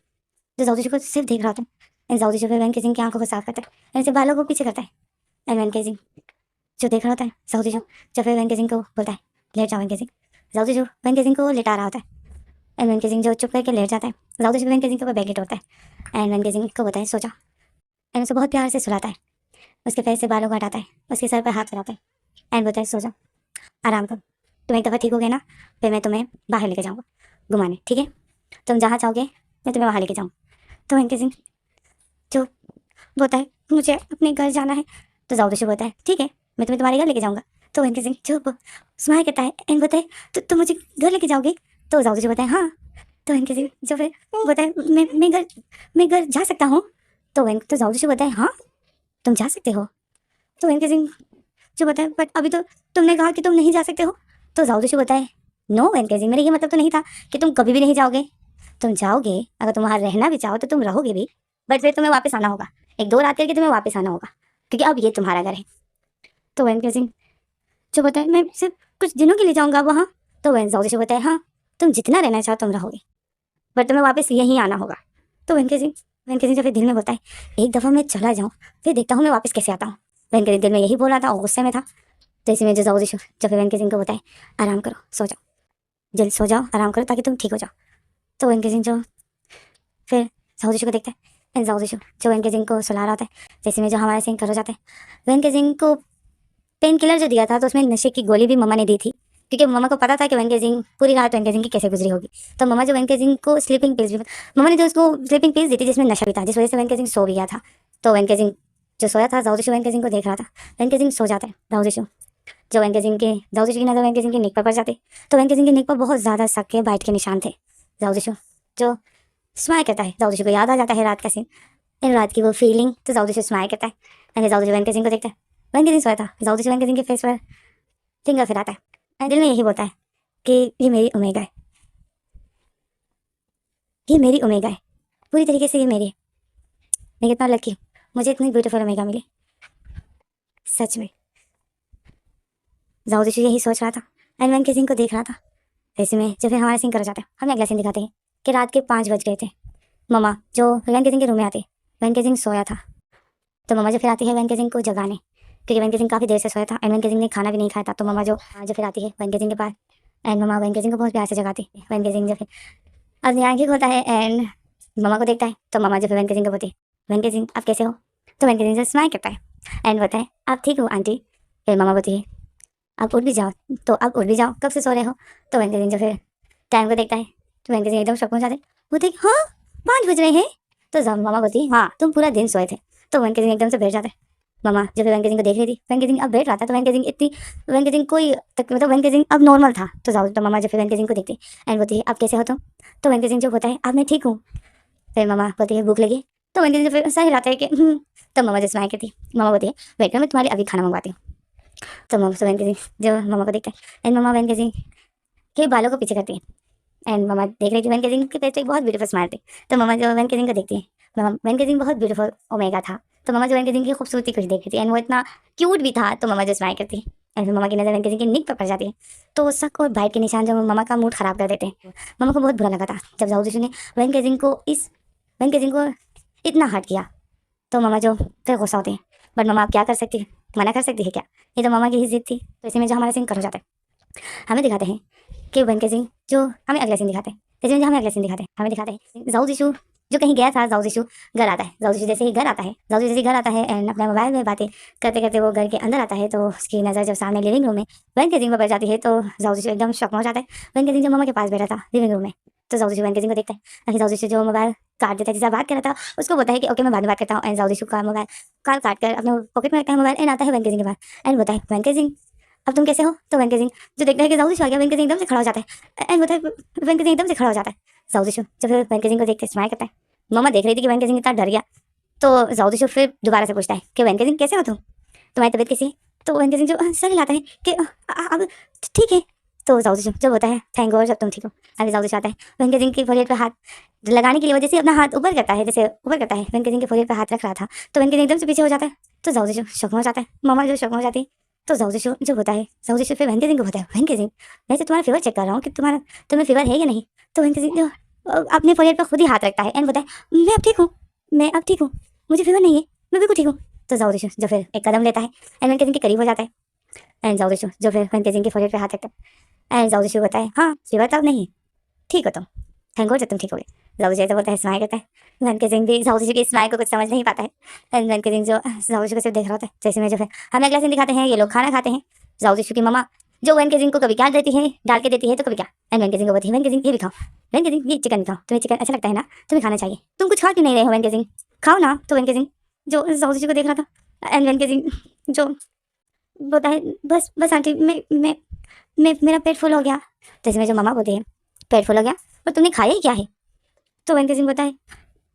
जो जाओ जी को सिर्फ देख रहा था एंड जाओ जी फिर वेंकी सिंह की आंखों को साफ करता है, ऐसे बालों को पीछे करता है एंड वेंकी सिंह जो देख रहा होता है जाओ जी जो फिर वेंकी सिंह को बोलता है लेट जाओ वेंकी सिंह। जाओ जी जो वेंकी सिंह को लेटा रहा होता है एंड वेंकी सिंह जो चुप करके लेट जाता है, जाओ जी वेंकी सिंह के ऊपर बैग लेट है एंड वेंकी सिंह को बोलता है सो जाओ एंड उसे बहुत प्यार से सुलाता है, उसके पैर से बालों को हटाता है, उसके सर पर हाथ लगाता है एंड बोलता है सो जाओ आराम करो, तुम एक दफ़ा ठीक हो गए ना फिर मैं तुम्हें बाहर लेके जाऊँगा घुमाने, ठीक है तुम जहाँ चाहोगे मैं तुम्हें वहाँ लेके जाऊँ। तो वेंकी सिंह जो बोलता है मुझे अपने घर जाना है। तो जाओ बोलता है ठीक है मैं तुम्हें तुम्हारे घर लेके जाऊँगा। तो वेंकी सिंह जो स्माइल करता है एंड बोलता है तो मुझे घर लेके जाओगे। तो जाओ बोलता है हाँ। तो वेंकी सिंह जो फिर बोलता है मैं घर जा सकता हूँ। तो जाओ बोलता है हाँ तुम जा सकते हो। तो वेंकी सिंह जो बताए बट अभी तो तुमने कहा कि तुम नहीं जा सकते हो। तो जाओ बताए नो वेंकी सिंह मेरा ये मतलब तो नहीं था कि तुम कभी भी नहीं जाओगे, तुम जाओगे, अगर तुम वहाँ रहना भी चाहो तो तुम रहोगे भी, बट फिर तुम्हें वापस आना होगा, 1-2 रात करके तुम्हें वापस आना होगा क्योंकि अब ये तुम्हारा घर है। तो वेंकी सिंह जो बताए मैं सिर्फ कुछ दिनों के लिए जाऊँगा वहाँ। तो जाओ बताए हाँ तुम जितना रहना चाहो तुम रहोगे बट तुम्हें वापस यहीं आना होगा। तो वेंकी सिंह जो फिर दिल में बोलता है एक दफ़ा मैं चला जाऊँ फिर देखता हूँ मैं वापस कैसे आता हूँ। वेंकी सिंह दिल में यही बोल रहा था और गुस्से में था। तो इसी में जो जाओ जब वेंकी सिंह को बताए आराम करो सो जाओ, जल्दी सो जाओ आराम करो ताकि तुम ठीक हो जाओ। तो वेंकी सिंह जो फिर जाओ को देखता है एंड जाओ जो वेंकी सिंह को सुला रहा होता है, जैसे में जो हमारे सिंह कर हो जाते हैं। वेंकी सिंह को पेन किलर जो दिया था तो उसमें नशे की गोली भी मम्मा ने दी थी क्योंकि मम्मा को पता था कि वेंकी सिंह पूरी रात वेंकी सिंह की कैसे गुजरी होगी। तो मम्मा जो वेंकी सिंह को स्लीपिंग पिल्स भी मम्मा ने जो उसको स्लीपिंग पिल्स दी थी जिसमें नशा भी था जिस वजह से वेंकी सिंह सो भी गया था। तो वेंकी सिंह जो सोया था जाओ वेंकी सिंह को देख रहा था, वेंकी सिंह सो जाता है। जो वेंकी सिंह के जाओ की नज़र वेंकी सिंह की निक पर पड़ जाती तो वेंकी सिंह की निक पर बहुत ज़्यादा सक्के बाइट के निशान थे। जाओ जो स्माइल करता है, जाओ को याद आ जाता है रात का सीन, इन रात की वो फीलिंग। तो जाओ स्माइल करता है, जाओ वेंकी सिंह को देखता है, वेंकी सिंह सोया था, जाओ वेंकी सिंह के फेस पर फिंगर फिराता है, दिल में यही बोलता है कि ये मेरी ओमेगा है, ये मेरी ओमेगा है, पूरी तरीके से ये मेरी है, मैं कितना लकी हूँ, मुझे इतनी ब्यूटीफुल ओमेगा मिली सच में। जाओ यही सोच रहा था एंड वेंकी सिंह को देख रहा था। ऐसे में जब फिर हमारे सिंह कर जाता है, हमें अगला सीन दिखाते हैं कि रात के 5 बज गए थे। मम्मा जो वेंकी सिंह के रूम में आती, वेंकी सिंह सोया था तो मम्मा जो फिर आती है वेंकी सिंह को जगाने क्योंकि वेंकी सिंह काफ़ी देर से सोया था एंड वेंकी सिंह ने खाना भी नहीं खाया था। तो मम्मा जो फिर आती है वेंकी सिंह के पास एंड मम्मा वेंकी सिंह को बहुत प्यार से जगाती है। वेंकी सिंह जो फिर अपनी आँखें खोलता है एंड मम्मा को देखता है तो मम्मा जो फिर वेंकी सिंह को बोलती है वेंकी सिंह आप कैसे हो। तो वेंकी सिंह जो स्माइल करता है एंड बोलता है आप ठीक हो आंटी। फिर मम्मा बोलती है आप उठ भी जाओ, तो अब उठ भी जाओ, कब से सो रहे हो। तो वेंकी सिंह जो फिर टाइम को देखता है तो वेंकी सिंह एकदम शॉक हो जाते हैं, बोलते हाँ 5 बज रहे हैं। तो मम्मा बोलती है हाँ तुम पूरा दिन सोए थे। तो वेंकी सिंह एकदम से बैठ जाता है। मम्मा जो फिर वेंकी सिंह को देख रही थी, वेंकी सिंह अब बैठ रहा था तो वेंकी सिंह कोई मतलब वेंकी सिंह अब नॉर्मल था। तो जाओ तो मम्मा जो फिर वेंकी सिंह को देखती एंड बोलती है आप कैसे हो तुम। तो वेंकी सिंह जो होता है अब मैं ठीक हूँ। फिर मम्मा बोलती है भूख लगी। तो वेंकी सिंह फिर सही हिलाता है कि तो मम्मा जो स्माइल करती, मम्मा बोलती है वेट कर मैं तुम्हारे अभी खाना मंगवाती हूँ। तो मम्मा वेंकी सिंह जो मम्मा को देखता है एंड मम्मा वेंकी सिंह के बालों को पीछे करती है एंड मम्मा देख रही थी वेंकी सिंह के फेस पे बहुत ब्यूटीफुल स्माइल थी। तो मम्मा जो वेंकी सिंह को देखती है, मम्मा वेंकी सिंह बहुत ब्यूटीफुल ओमेगा था। तो मम्मा जो वेंकी सिंह की खूबसूरती कुछ देख रही थी एंड वो इतना क्यूट भी था। तो मम्मा जो स्माइल करती है एंड मम्मा की नज़र वेंकी सिंह की निक पर पड़ जाती है। तो शक और बाइट के निशान जो मम्मा का मूड ख़राब कर देते हैं। मम्मा को बहुत बुरा लगा था जब जाओ ने वेंकी सिंह को इतना हर्ट किया। तो मम्मा जो फिर गुस्सा होती है बट मम्मा आप क्या कर सकती है, मना कर सकती है क्या, ये तो मम्मा की ही जिद थी। तो इसी में जो हमारा सीन कर हो जाता है, हमें दिखाते हैं कि वेंकी सिंह जो हमें अगला सीन दिखाते हैं, जैसे हमें अगला सीन दिखाते हैं, हमें दिखाते हैं जाओ जो कहीं गया था। जाओ घर आता है, जाओ जैसे ही घर आता है, जाओ जैसे ही घर आता है एंड अपने मोबाइल में बातें करते करते वो घर के अंदर आता है। तो उसकी नज़र जब सामने लिविंग रूम में वेंकी सिंह पर पड़ जाती है तो जाओ एकदम शॉक में हो जाता है। वेंकी सिंह जो मम्मा के पास बैठा था लिविंग रूम में, तो जाओ वेंकी सिंह को देखता है, जाओ जो मोबाइल काट देता है जिससे बात कर रहा था उसको बोलता है कि ओके मैं बाद में बात करता हूँ। एंड जाओ का मोबाइल काल काट कर अपने पॉकेट में रखता है मोबाइल एंड आता है वेंकी सिंह के पास एंड बोलता है वेंकी सिंह अब तुम कैसे हो। तो वेंकी सिंह जो देखता है कि जाओ आ गया, वेंकी सिंह एकदम से खड़ा हो जाता है एंड बोलता है वेंकी सिंह एकदम से खड़ा हो जाता है। जाओ जब फिर वेंकी सिंह को देखते स्माइल करता है। मम्मा देख रही थी कि वेंकी सिंह इतना डर गया तो जाओ फिर दोबारा से पूछता है कि वेंकी सिंह कैसे हो तुम, तुम्हारी तबीयत कैसी है। तो वेंकी सिंह जो सर हिलाता है कि अब ठीक है। तो जाओ जो होता है थैंक गॉड जब तुम ठीक हो। अभी जाओ आता है वेंकी सिंह की फोरहेड पे हाथ लगाने के लिए वजह से अपना हाथ ऊपर करता है, जैसे ऊपर करता है वेंकी सिंह के फोरहेड पे हाथ रख रहा था। तो वेंकी सिंह एकदम से पीछे हो जाता है। तो जाओ शक हो जाता है, मम्मा जो शक हो जाती है तो जाओ जो होता है जाओ फिर वैन के सिंह को होता है वैन के सिंह वैसे तुम्हारा फीवर चेक कर रहा हूँ कि तुम्हें फीवर है या नहीं। तो वैन के सिंह जो अपने फोrehead पर खुद ही हाथ रखता है एंड बोलता है मैं अब ठीक हूँ, मैं अब ठीक हूँ, मुझे फीवर नहीं है, मैं बिल्कुल ठीक हूँ। तो जाओ जो फिर एक कदम लेता है एंड वैन के सिंह के करीब हो जाता है एंड जाओ जो फिर वैन के सिंह के फोrehead पे हाथ रखता है एंड जाओ होता है हाँ फीवर तो अब नहीं है, ठीक हो तुम, थैंक गॉड जब तुम ठीक हो गए। जाओ जैसा बोलता है स्माइल करता है। वैन के सिंह भी जाओ की स्माइल को कुछ समझ नहीं पाता है एंड वैन के सिंह जो जाओ को सिर्फ देख रहा होता है। जैसे में जो है हमें अगला सीन दिखाते हैं ये लोग खाना खाते हैं। जाओ की मम्मा जो वैन के सिंह को कभी क्या देती है डाल के देती है तो कभी क्या एंड वैन के सिंह को बोलती है वैन के सिंह ये भी खाओ, वैन के सिंह ये चिकन खाओ, तुम्हें चिकन अच्छा लगता है ना, तुम्हें खाना चाहिए, तुम कुछ खा क्यों नहीं रहे हो वैन के सिंह, खाओ ना। तो वैन के सिंह जो जाओ को देख रहा था एंड वैन के सिंह जो बोलता है बस बस आंटी मैं मेरा पेट फुल हो गया। तो इसमें जो मामा बोलते हैं पेट फुल हो गया और तुमने खाया ही क्या है। तो वैन के सिंह बोलता है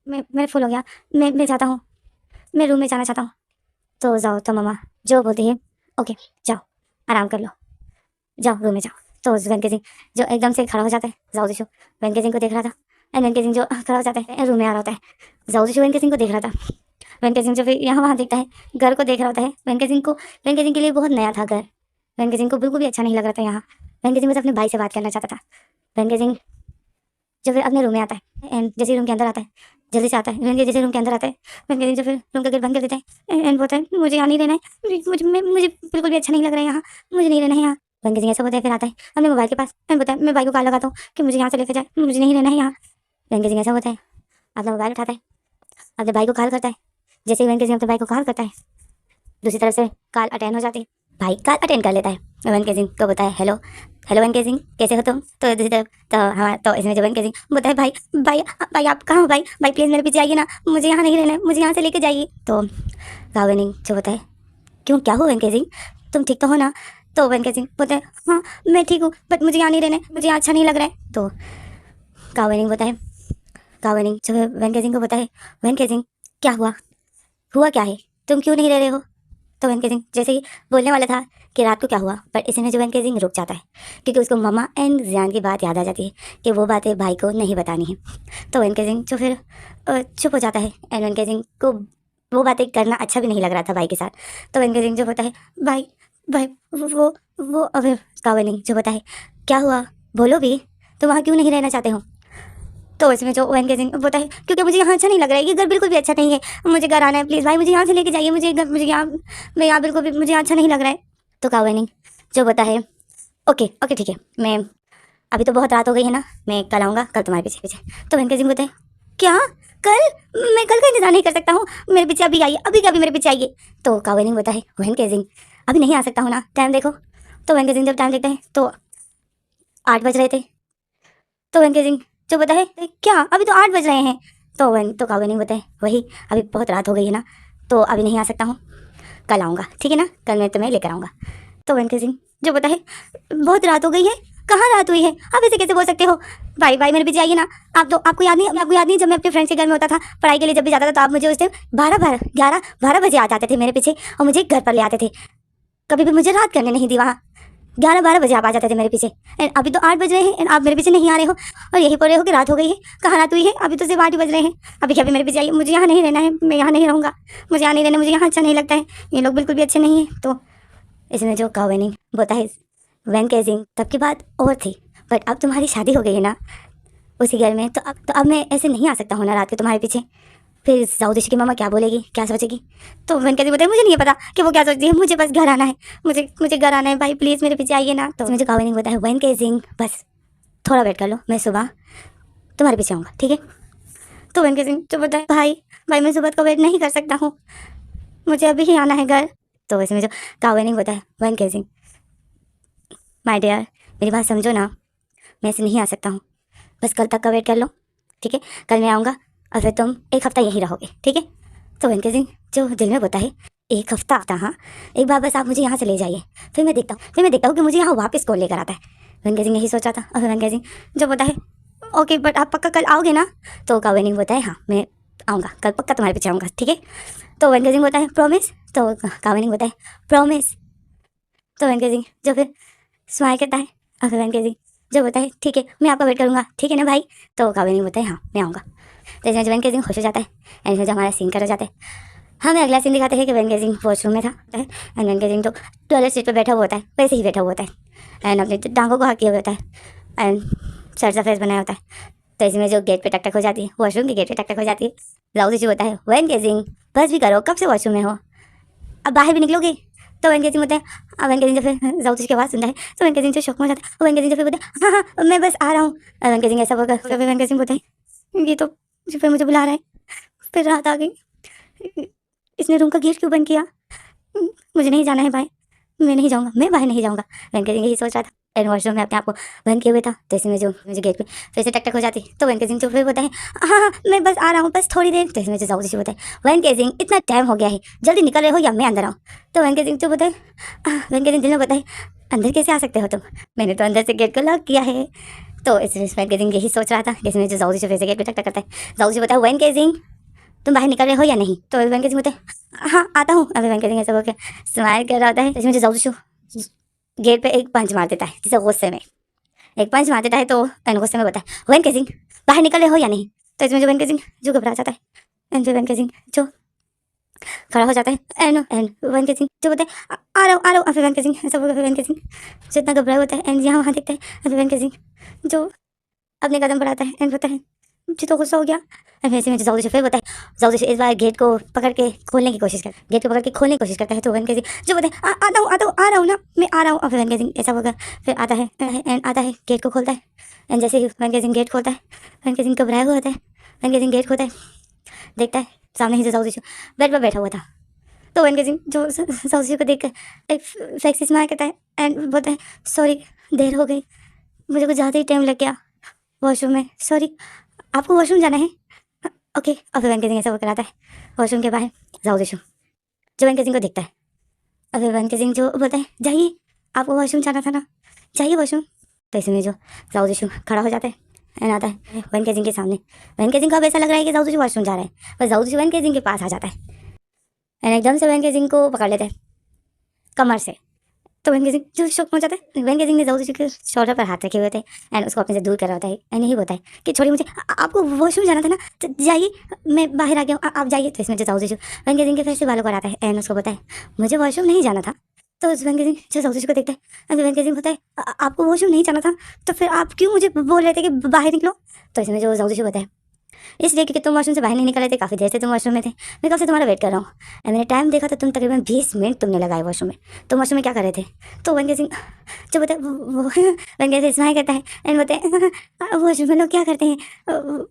मैं फुल हो गया, मैं चाहता हूँ, मैं रूम में जाना चाहता हूँ। तो जाओ तो मामा जो बोलती है ओके जाओ आराम कर लो, जाओ रूम में जाओ। तो वैन के सिंह जो एकदम से खड़ा हो जाता है। जाओ वैन के सिंह को देख रहा था एंड वैन के सिंह जो खड़ा हो जाता है रूम में आ रहा होता है। जाओ वैन के सिंह को देख रहा था। वैन के सिंह जो फिर यहाँ वहाँ देखता है घर को देख रहा होता है। वैन के सिंह के लिए बहुत नया था घर। वैन के सिंह को बिल्कुल भी अच्छा नहीं लग रहा था यहाँ। वैन के सिंह बस अपने भाई से बात करना चाहता था। वैन के सिंह जो फिर अपने रूम में आता है एंड जैसे रूम के अंदर आता है जल्दी से आता है वैन के जैसे रूम के अंदर आता है वैन के जो फिर रूम का गेट बंद कर देता है एंड बोलता है मुझे यहाँ नहीं रहना है, मुझे बिल्कुल भी अच्छा नहीं लग रहा है यहाँ, मुझे नहीं रहना है यहाँ। वैन के ऐसा बोलता है फिर आता है अपने मोबाइल के पास एंड बोलता है मैं भाई को कॉल लगाता हूँ कि मुझे यहाँ से लेकर जाए, मुझे नहीं रहना है यहाँ। वैन के ऐसा होता है अपना मोबाइल उठाता है अपने भाई को कॉल करता है। जैसे ही वैन के अपने भाई को कॉल करता है दूसरी तरफ से कॉल अटेंड हो जाती है, भाई कॉल अटेंड कर लेता है। वैन के सिंह को बोलता है हेलो हेलो वैन के सिंह कैसे हो तुम। तो दूसरी तरफ तो हाँ तो इसमें जो वैन के सिंह बोलता है भाई भाई भाई आप कहाँ हो भाई भाई प्लीज़ मेरे पीछे आइए ना, मुझे यहाँ नहीं रहना है, मुझे यहाँ से लेके जाइए। तो गावेनिंग जो बोलता है क्यों क्या हो वैन के सिंह तुम ठीक तो हो ना। तो वैन के सिंह बोलता है हाँ मैं ठीक हूँ बट मुझे यहाँ नहीं रहना है, मुझे यहाँ अच्छा नहीं लग रहा है। तो गावेनिंग बोलता है गावेनिंग जो वैन के सिंह को बोलता है वैन के सिंह क्या हुआ क्या है, तुम क्यों नहीं रह रहे हो। तो वैन के सिंह जैसे ही बोलने वाला था कि रात को क्या हुआ बट इसी में जो वैन के सिंह रुक जाता है क्योंकि उसको मम्मा एंड जियान की बात याद आ जाती है कि वो बातें भाई को नहीं बतानी है। तो वैन के सिंह जो फिर चुप हो जाता है एंड वैन के सिंह को वो बातें करना अच्छा भी नहीं लग रहा था भाई के साथ। तो वैन के सिंह जो होता है भाई भाई वो अभी कावनिंग जो होता है क्या हुआ बोलो भी, तो वहाँ क्यों नहीं रहना चाहते हो। तो इसमें जो वैन के सिंह बोलता है क्योंकि मुझे यहाँ अच्छा नहीं लग रहा है, ये घर बिल्कुल भी अच्छा नहीं है, मुझे घर आना है प्लीज़ भाई मुझे यहाँ से लेके जाइए, मुझे घर मुझे यहाँ मैं यहाँ बिल्कुल भी मुझे अच्छा नहीं लग रहा है। तो कावनिंग जो बोलता है ओके ओके ठीक है मैं अभी तो बहुत रात हो गई है ना, मैं कल आऊँगा कल तुम्हारे पीछे पीछे। तो वैन के सिंह बोलता है क्या कल, मैं कल का इंतजार नहीं कर सकता हूँ, मेरे पीछे अभी आइए, अभी अभी मेरे पीछे आइए। तो कावनिंग बोलता है वैन के सिंह अभी नहीं आ सकता हूँ ना, टाइम देखो। तो वैन के सिंह जब टाइम देखते हैं तो 8 बज रहे थे। तो वैन के सिंह जो बोलता है क्या अभी तो 8 बज रहे हैं। तो कावनिंग बोलता है वही अभी बहुत रात हो गई है ना तो अभी नहीं आ सकता हूँ, कल आऊँगा ठीक है ना, कल मैं तुम्हें लेकर आऊँगा। तो वैन के सिंह जो बोलता है बहुत रात हो गई है, कहाँ रात हुई है, आप ऐसे कैसे बोल सकते हो, भाई भाई मेरे पीछे आइए ना। आपको याद नहीं जब मैं अपने फ्रेंड्स के घर में होता था पढ़ाई के लिए जब भी जाता था तो आप मुझे उस टाइम 12 बजे आ जाते थे मेरे पीछे और मुझे घर पर ले आते थे, कभी भी मुझे रात करने नहीं दी वहाँ, 11-12 बजे आप आ जाते थे मेरे पीछे एंड अभी तो 8 बज रहे हैं एंड आप मेरे पीछे नहीं आ रहे हो और यही बोल रहे हो कि रात हो गई है, कहाँ रात हुई है, अभी तो सिर्फ 8 ही बज रहे हैं, अभी क्या भी मेरे पीछे आइए, मुझे यहाँ नहीं रहना है, मैं यहाँ नहीं रहूँगा, मुझे यहाँ नहीं रहना, मुझे यहाँ अच्छा नहीं लगता है, ये लोग बिल्कुल भी अच्छे नहीं हैं। तो इसमें जो कावनिंग बोलता है वैन के सिंह तब की बात और थी बट अब तुम्हारी शादी हो गई है ना उसी घर में, तो अब मैं ऐसे नहीं आ सकता हूँ ना रात के तुम्हारे पीछे, फिर साउदिश की मामा क्या बोलेगी क्या सोचेगी। तो वैन के सिंह बोलता है मुझे नहीं पता कि वो क्या सोचती है, मुझे बस घर आना है, मुझे घर आना है भाई प्लीज़ मेरे पीछे आइए ना। तो मुझे कावनिंग बोलता है वैन के सिंह बस थोड़ा वेट कर लो, मैं सुबह तुम्हारे पीछे आऊँगा ठीक है। तो वैन के सिंह जो बोलता है भाई मैं सुबह को वेट नहीं कर सकता हूँ, मुझे अभी ही आना है घर। तो इसमें जो कावनिंग बोलता है वैन के सिंह माय डियर मेरी बात समझो ना, मैं ऐसे नहीं आ सकता हूँ, बस कल तक का वेट कर लो ठीक है, कल मैं आऊँगा और फिर तुम 1 हफ्ता यहीं रहोगे ठीक है। तो वैन के सिंह जो दिल में बोलता है 1 हफ्ता आता, हाँ एक बार बस आप मुझे यहाँ से ले जाइए फिर मैं देखता हूँ कि मुझे यहाँ वापस कौन लेकर आता है। वैन के सिंह यही सोचा था और वैन के सिंह जो बोलता है ओके बट आप पक्का कल आओगे ना। तो कावनिंग बोलता है हाँ मैं आऊँगा कल पक्का तुम्हारे पीछे आऊँगा ठीक है। तो वैन के सिंह बोलता है प्रॉमिस। तो कावनिंग बोलता है प्रॉमिस। तो वैन के सिंह जो फिर स्माइल करता है और फिर वैन के सिंह जो बोलता है ठीक है मैं आपका वेट करूँगा ठीक है ना भाई। तो कावनिंग बोलता है हाँ मैं आऊँगा। तो इसमें जो वैन के सिंह खुश हो जाता है एंड इसमें जो हमारा सीन कर हो जाता है हमें अगला सीन दिखाते हैं कि वेन गेजिंग वॉशरूम में था एंड वेन गेजिंग तो टॉयलेट सीट पर बैठा हुआ होता है, वैसे ही बैठा हुआ होता है एंड अपनी टांगों को हाथ किया हुआ होता है एंड सर सा फेस बनाया होता है। तो इसमें जो गेट पे टक टक हो जाती है, वॉशरूम की गेट पे टक टक हो जाती है। जाओ जो होता है वेन गेजिंग बस भी करो, कब से वॉशरूम में हो, अब बाहर भी निकलोगे। तो वेन गेजिंग होता है, अब वेन गेजिंग जब फिर जाओ की आवाज़ सुनता है तो वेन गेजिंग जो शौक में हो जाता है। वेन गेजिंग जब फिर बोलता है हाँ हाँ मैं बस आ रहा हूँ। वेन गेजिंग ऐसा बोलकर फिर वेन गेजिंग बोलता है ये तो जो फिर मुझे बुला रहा है। फिर रात आ गई, इसने रूम का गेट क्यों बंद किया, मुझे नहीं जाना है भाई, मैं नहीं जाऊँगा, मैं बाहर नहीं जाऊँगा। वेन गेजिंग यही सोच रहा था एंड वॉशरूम में अपने आप को बंद किए हुए था। तो इसमें जो मुझे गेट पे फिर से टक टक हो जाती तो वेन गेजिंग जो फिर होता है हाँ हाँ मैं बस आ रहा हूँ, बस थोड़ी देर। तो इसमें जो जाऊँ होता है वेन गेजिंग इतना टाइम हो गया है, जल्दी निकल रहे हो या मैं अंदर आऊँ। तो वेन गेजिंग जो होता है वेन गेजिंग दिल में बताए अंदर कैसे आ सकते हो तुम, मैंने तो अंदर से गेट को लॉक किया है। तो इसमें वेन गेजिंग यही सोच रहा था। इसमें जो जाऊँ फिर से गेट पे टक टक करता है। जाऊँ बताया वेन गेजिंग तुम बाहर निकल रहे हो या नहीं। तो वेन गेजिंग बोलते हैं हाँ आता हूँ। अभी वेन गेजिंग ऐसा बोल के स्माइल कर रहा होता है। इसमें जो जाऊँ गेट पे एक पंच मार देता है, जिसे गुस्से में एक पंच मार देता है। तो एन गुस्से में बताए वेन गेजिंग बाहर निकल रहे हो या नहीं। तो इसमें जो वेन गेजिंग जो घबरा जाता है एंड फिर वेन गेजिंग जो खड़ा हो जाता है एंड वेन गेजिंग जो बोलते हैं आ रहा हूँ आ रहा हूँ। फिर वेन गेजिंग ऐसा बोल वेन गेजिंग जो इतना घबराया होता है एंड यहाँ वहाँ देखता है। फिर वेन गेजिंग जो अपने कदम बढ़ाता है एंड बोलता है मुझे तो गुस्सा हो गया। एंड वैसे में जाऊँ फिर बताए जाऊँ इस बार गेट को पकड़ के खोलने की कोशिश करता है, गेट को पकड़ के खोलने की कोशिश करता है। तो वेन गेजिंग जो बताए आता हूँ आ रहा हूँ ना मैं आ रहा हूँ। और फिर वेन गेजिंग ऐसा होगा फिर आता है एंड आता है गेट को खोलता है एंड जैसे ही वेन गेजिंग गेट खोलता है वेन गेजिंग घबराया हुआ होता है। वेन गेजिंग गेट खोलता है, देखता है सामने ही जो जाऊँ बेड पर बैठा हुआ था। तो वेन गेजिंग जो जाऊँ को देख कर एक फ्लेक्सी स्माइल करता है एंड बोलता है सॉरी देर हो गई, मुझे कुछ ज़्यादा ही टाइम लग गया वॉशरूम में, सॉरी। आपको वॉशरूम जाना है ओके। और फिर वेन गेजिंग ऐसा वो कराता है वॉशरूम के बाहर जाओ जो वेन गेजिंग को देखता है। और फिर वेन गेजिंग जो बोलता है जाइए आपको वॉशरूम जाना था ना, जाइए वॉशरूम। तो इसमें जो जाओ खड़ा हो जाता है एंड आता है वेन गेजिंग के सामने। वेन गेजिंग को अब ऐसा लग रहा है कि जाओ वॉशरूम जा रहा है, बस जाओ वेन गेजिंग के पास आ जाता है एंड एकदम से वेन गेजिंग को पकड़ लेता है कमर से। तो वेन गेजिंग जो शौक हो जाता है, वेन गेजिंग ने जाऊँ के शोल्डर पर हाथ रखे हुए थे एंड उसको अपने से दूर कर रहा होता है एंड यही होता है कि छोड़ी मुझे आपको वॉशरूम जाना था ना, तो जाइए मैं बाहर आ गया हूँ आप जाइए। तो इसमें जो जाऊँ वेन गेजिंग के फेस से बालों को आता है एंड उसको बताए मुझे वॉशरूम नहीं जाना था। तो उस वेन गेजिंग जो जाऊँ को देखता है एंड वेन गेजिंग होता है आपको वॉशरूम नहीं जाना था तो फिर आप क्यों मुझे बोल रहे थे कि बाहर निकलो। तो इसमें जो जाऊँ बताए इसलिए क्योंकि तुम वॉशरूम से बाहर नहीं निकले थे, काफ़ी देर से तुम वॉशरूम में थे, मैं कब से तुम्हारा वेट कर रहा हूँ एंड मैंने टाइम देखा तो तुम तकरीबन 20 मिनट तुमने लगाए वॉशरूम में। तुम वॉशरूम में क्या कर रहे थे। तो वेन गेजिंग जो बोलते वेन गेजिंग स्माइल करता है एंड बोलते वॉशरूम में लोग क्या करते हैं,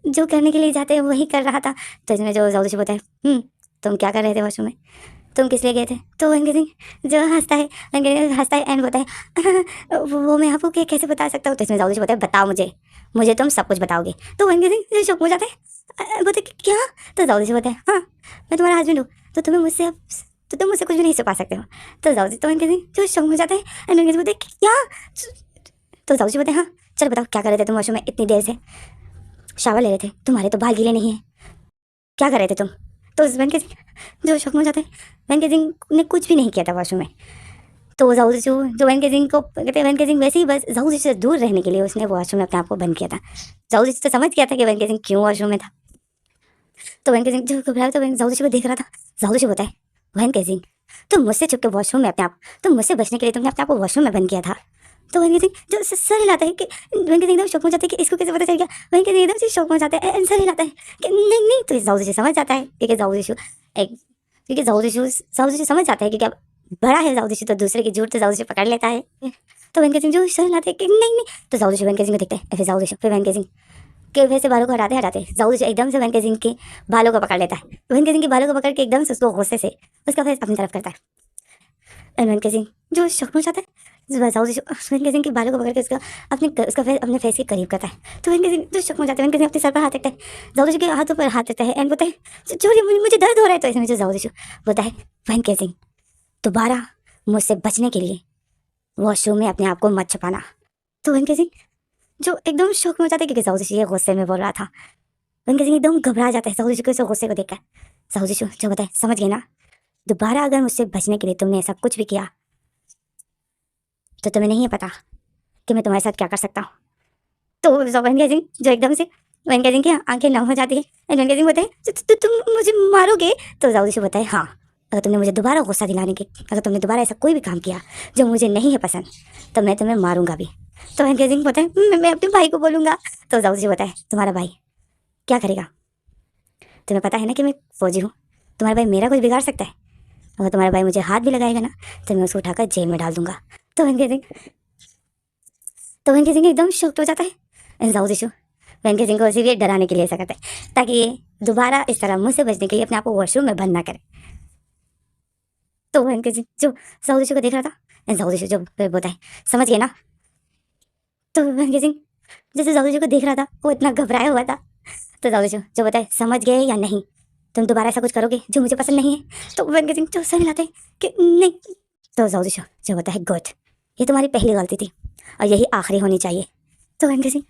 जो करने के लिए जाते हैं वही कर रहा था। तो इसमें जो जाऊँ बोलता है तुम क्या कर रहे थे वॉशरूम में, तुम किस लिए गए थे। तो वेन गेजिंग जो हंसता है, वेन गेजिंग हंसता है एंड बोलता है वो मैं आपको कैसे बता सकता हूँ। तो इसमें जाऊँ बोलता है बताओ मुझे तुम सब कुछ बताओगे। तो वेन गेजिंग शौक हो जाता है, बोलते क्या। तो जाऊँ बोलता है हाँ मैं तुम्हारा हस्बैंड हूँ तो तुम्हें मुझसे अब तो तुम मुझसे कुछ भी नहीं छुपा सकते हो। तो जाऊँ तो वेन गेजिंग जो शौक हो जाता है एंड वेन गेजिंग बोलते क्या। तो जाऊँ बोलते हैं हाँ चलो बताओ क्या कर रहे थे तुम वॉशरूम में इतनी देर से। शावर ले रहे थे, तुम्हारे तो बाल गीले नहीं है, क्या कर रहे थे तुम। तो वेन गेजिंग जो शौक हो जाता है, वेन गेजिंग ने कुछ भी नहीं किया था वॉशरूम में। तो जाऊ जो वेन गेजिंग को कहते हैं वेन गेजिंग वैसे ही बस जाऊ से दूर रहने के लिए उसने वॉशरूम में अपने आप को बंद किया था। जाऊ तो समझ गया था कि वेन गेजिंग क्यों वॉशरूम में था। तो वेन गेजिंग जो घबराया तो जाऊ को देख रहा था। जाऊ बताए वेन गेजिंग तुम मुझसे छुप के वॉशरूम में अपने आप, तुम मुझसे बचने के लिए तुमने अपने आप को वॉशरूम में बंद किया था। तो वेन गेजिंग जो सर हिलाता है कि वेन गेजिंग एकदम शौक हो जाता है कि इसको कैसे पता चल गया। वेन गेजिंग एकदम से शौक हो जाता है सर हिलाता है कि नहीं नहीं। तो जाऊ समझ जाता है क्योंकि जाऊ समझ जाता है क्योंकि अब बड़ा है जाऊ तो दूसरे की झूठ तो जाऊ पकड़ लेता है। तो वेन गेजिंग जो सर हिलाते हैं कि नहीं नहीं। तो जाऊ वेन गेजिंग को देखते हैं फिर जाऊ फिर वेन गेजिंग के वैसे बालों को हटाते हटाते जाऊ एकदम से वेन गेजिंग के बालों को पकड़ लेता है। वेन गेजिंग के बालों को पकड़ के एकदम से उसको गुस्से से उसका फेस अपनी तरफ करता है एंड वेन गेजिंग जो शौक में जाता है जाऊ वेन गेजिंग के बालों को पकड़ के उसका फेस अपने फेस के करीब करता है। तो वेन गेजिंग जो शौक में जाता है वेन गेजिंग अपने सर पर हाथ रखता है, जाऊ के हाथों पर हाथ रखता है एंड बोलता है चोरी मुझे दर्द हो रहा है। तो इसमें जो जाऊ बोलता है वेन गेजिंग दोबारा मुझसे बचने के लिए वॉशरूम में अपने आप को मत छुपाना। तो वेन गेजिंग जो एकदम शौक में जाता है क्योंकि जाऊ ये गुस्से में बोल रहा था। वेन गेजिंग एकदम घबरा जाता है जाऊ के गुस्से को देखकर। जाऊ जो बताए समझ गए ना, दोबारा अगर मुझसे बचने के लिए तुमने ऐसा कुछ भी किया तो तुम्हें नहीं है पता कि मैं तुम्हारे साथ क्या कर सकता हूँ। तो वेन गेजिंग जो एकदम से वेंकट सिंह की आंखें नम हो जाती है एंड वेंकट सिंह बोलते हैं तुम मुझे मारोगे? तो जाओ दिशु बताए हाँ, अगर तुमने मुझे दोबारा गुस्सा दिलाने की, अगर तुमने दोबारा ऐसा कोई भी काम किया जो मुझे नहीं है पसंद, तो मैं तुम्हें मारूंगा भी। तो वेंकट सिंह बोलते हैं मैं अपने भाई को बोलूंगा। तो जाओ दिशु बताए तुम्हारा भाई क्या करेगा? तुम्हें पता है ना कि मैं फौजी हूँ, तुम्हारा भाई मेरा कुछ बिगाड़ सकता है? अगर तुम्हारा भाई मुझे हाथ भी लगाएगा ना तो मैं उसको उठाकर जेल में डाल दूंगा। तो वेंकट सिंह एकदम शॉक्ड हो जाता है एंड जाओ दिशु वेंकट सिंह को इसीलिए डराने के लिए ऐसा करते हैं ताकि ये दोबारा इस तरह मुझसे बचने के लिए अपने आप को वॉशरूम में बंद ना करे। तो वेंकट सिंह जो जाओ दिशु को देख रहा था एंड जाओ दिशु जो बोलता है समझ गए ना? तो वेंकट सिंह जैसे जाओ दिशु को देख रहा था वो इतना घबराया हुआ था। तो जाओ दिशु जो बताए समझ गए या नहीं, तुम दोबारा ऐसा कुछ करोगे जो मुझे पसंद नहीं है? तो वेंकट सिंह जो सर हिलाते हैं कि नहीं। तो जाओ दिशु जो होता है गुड, ये तुम्हारी पहली गलती थी और यही आखिरी होनी चाहिए। तो वेंकट सिंह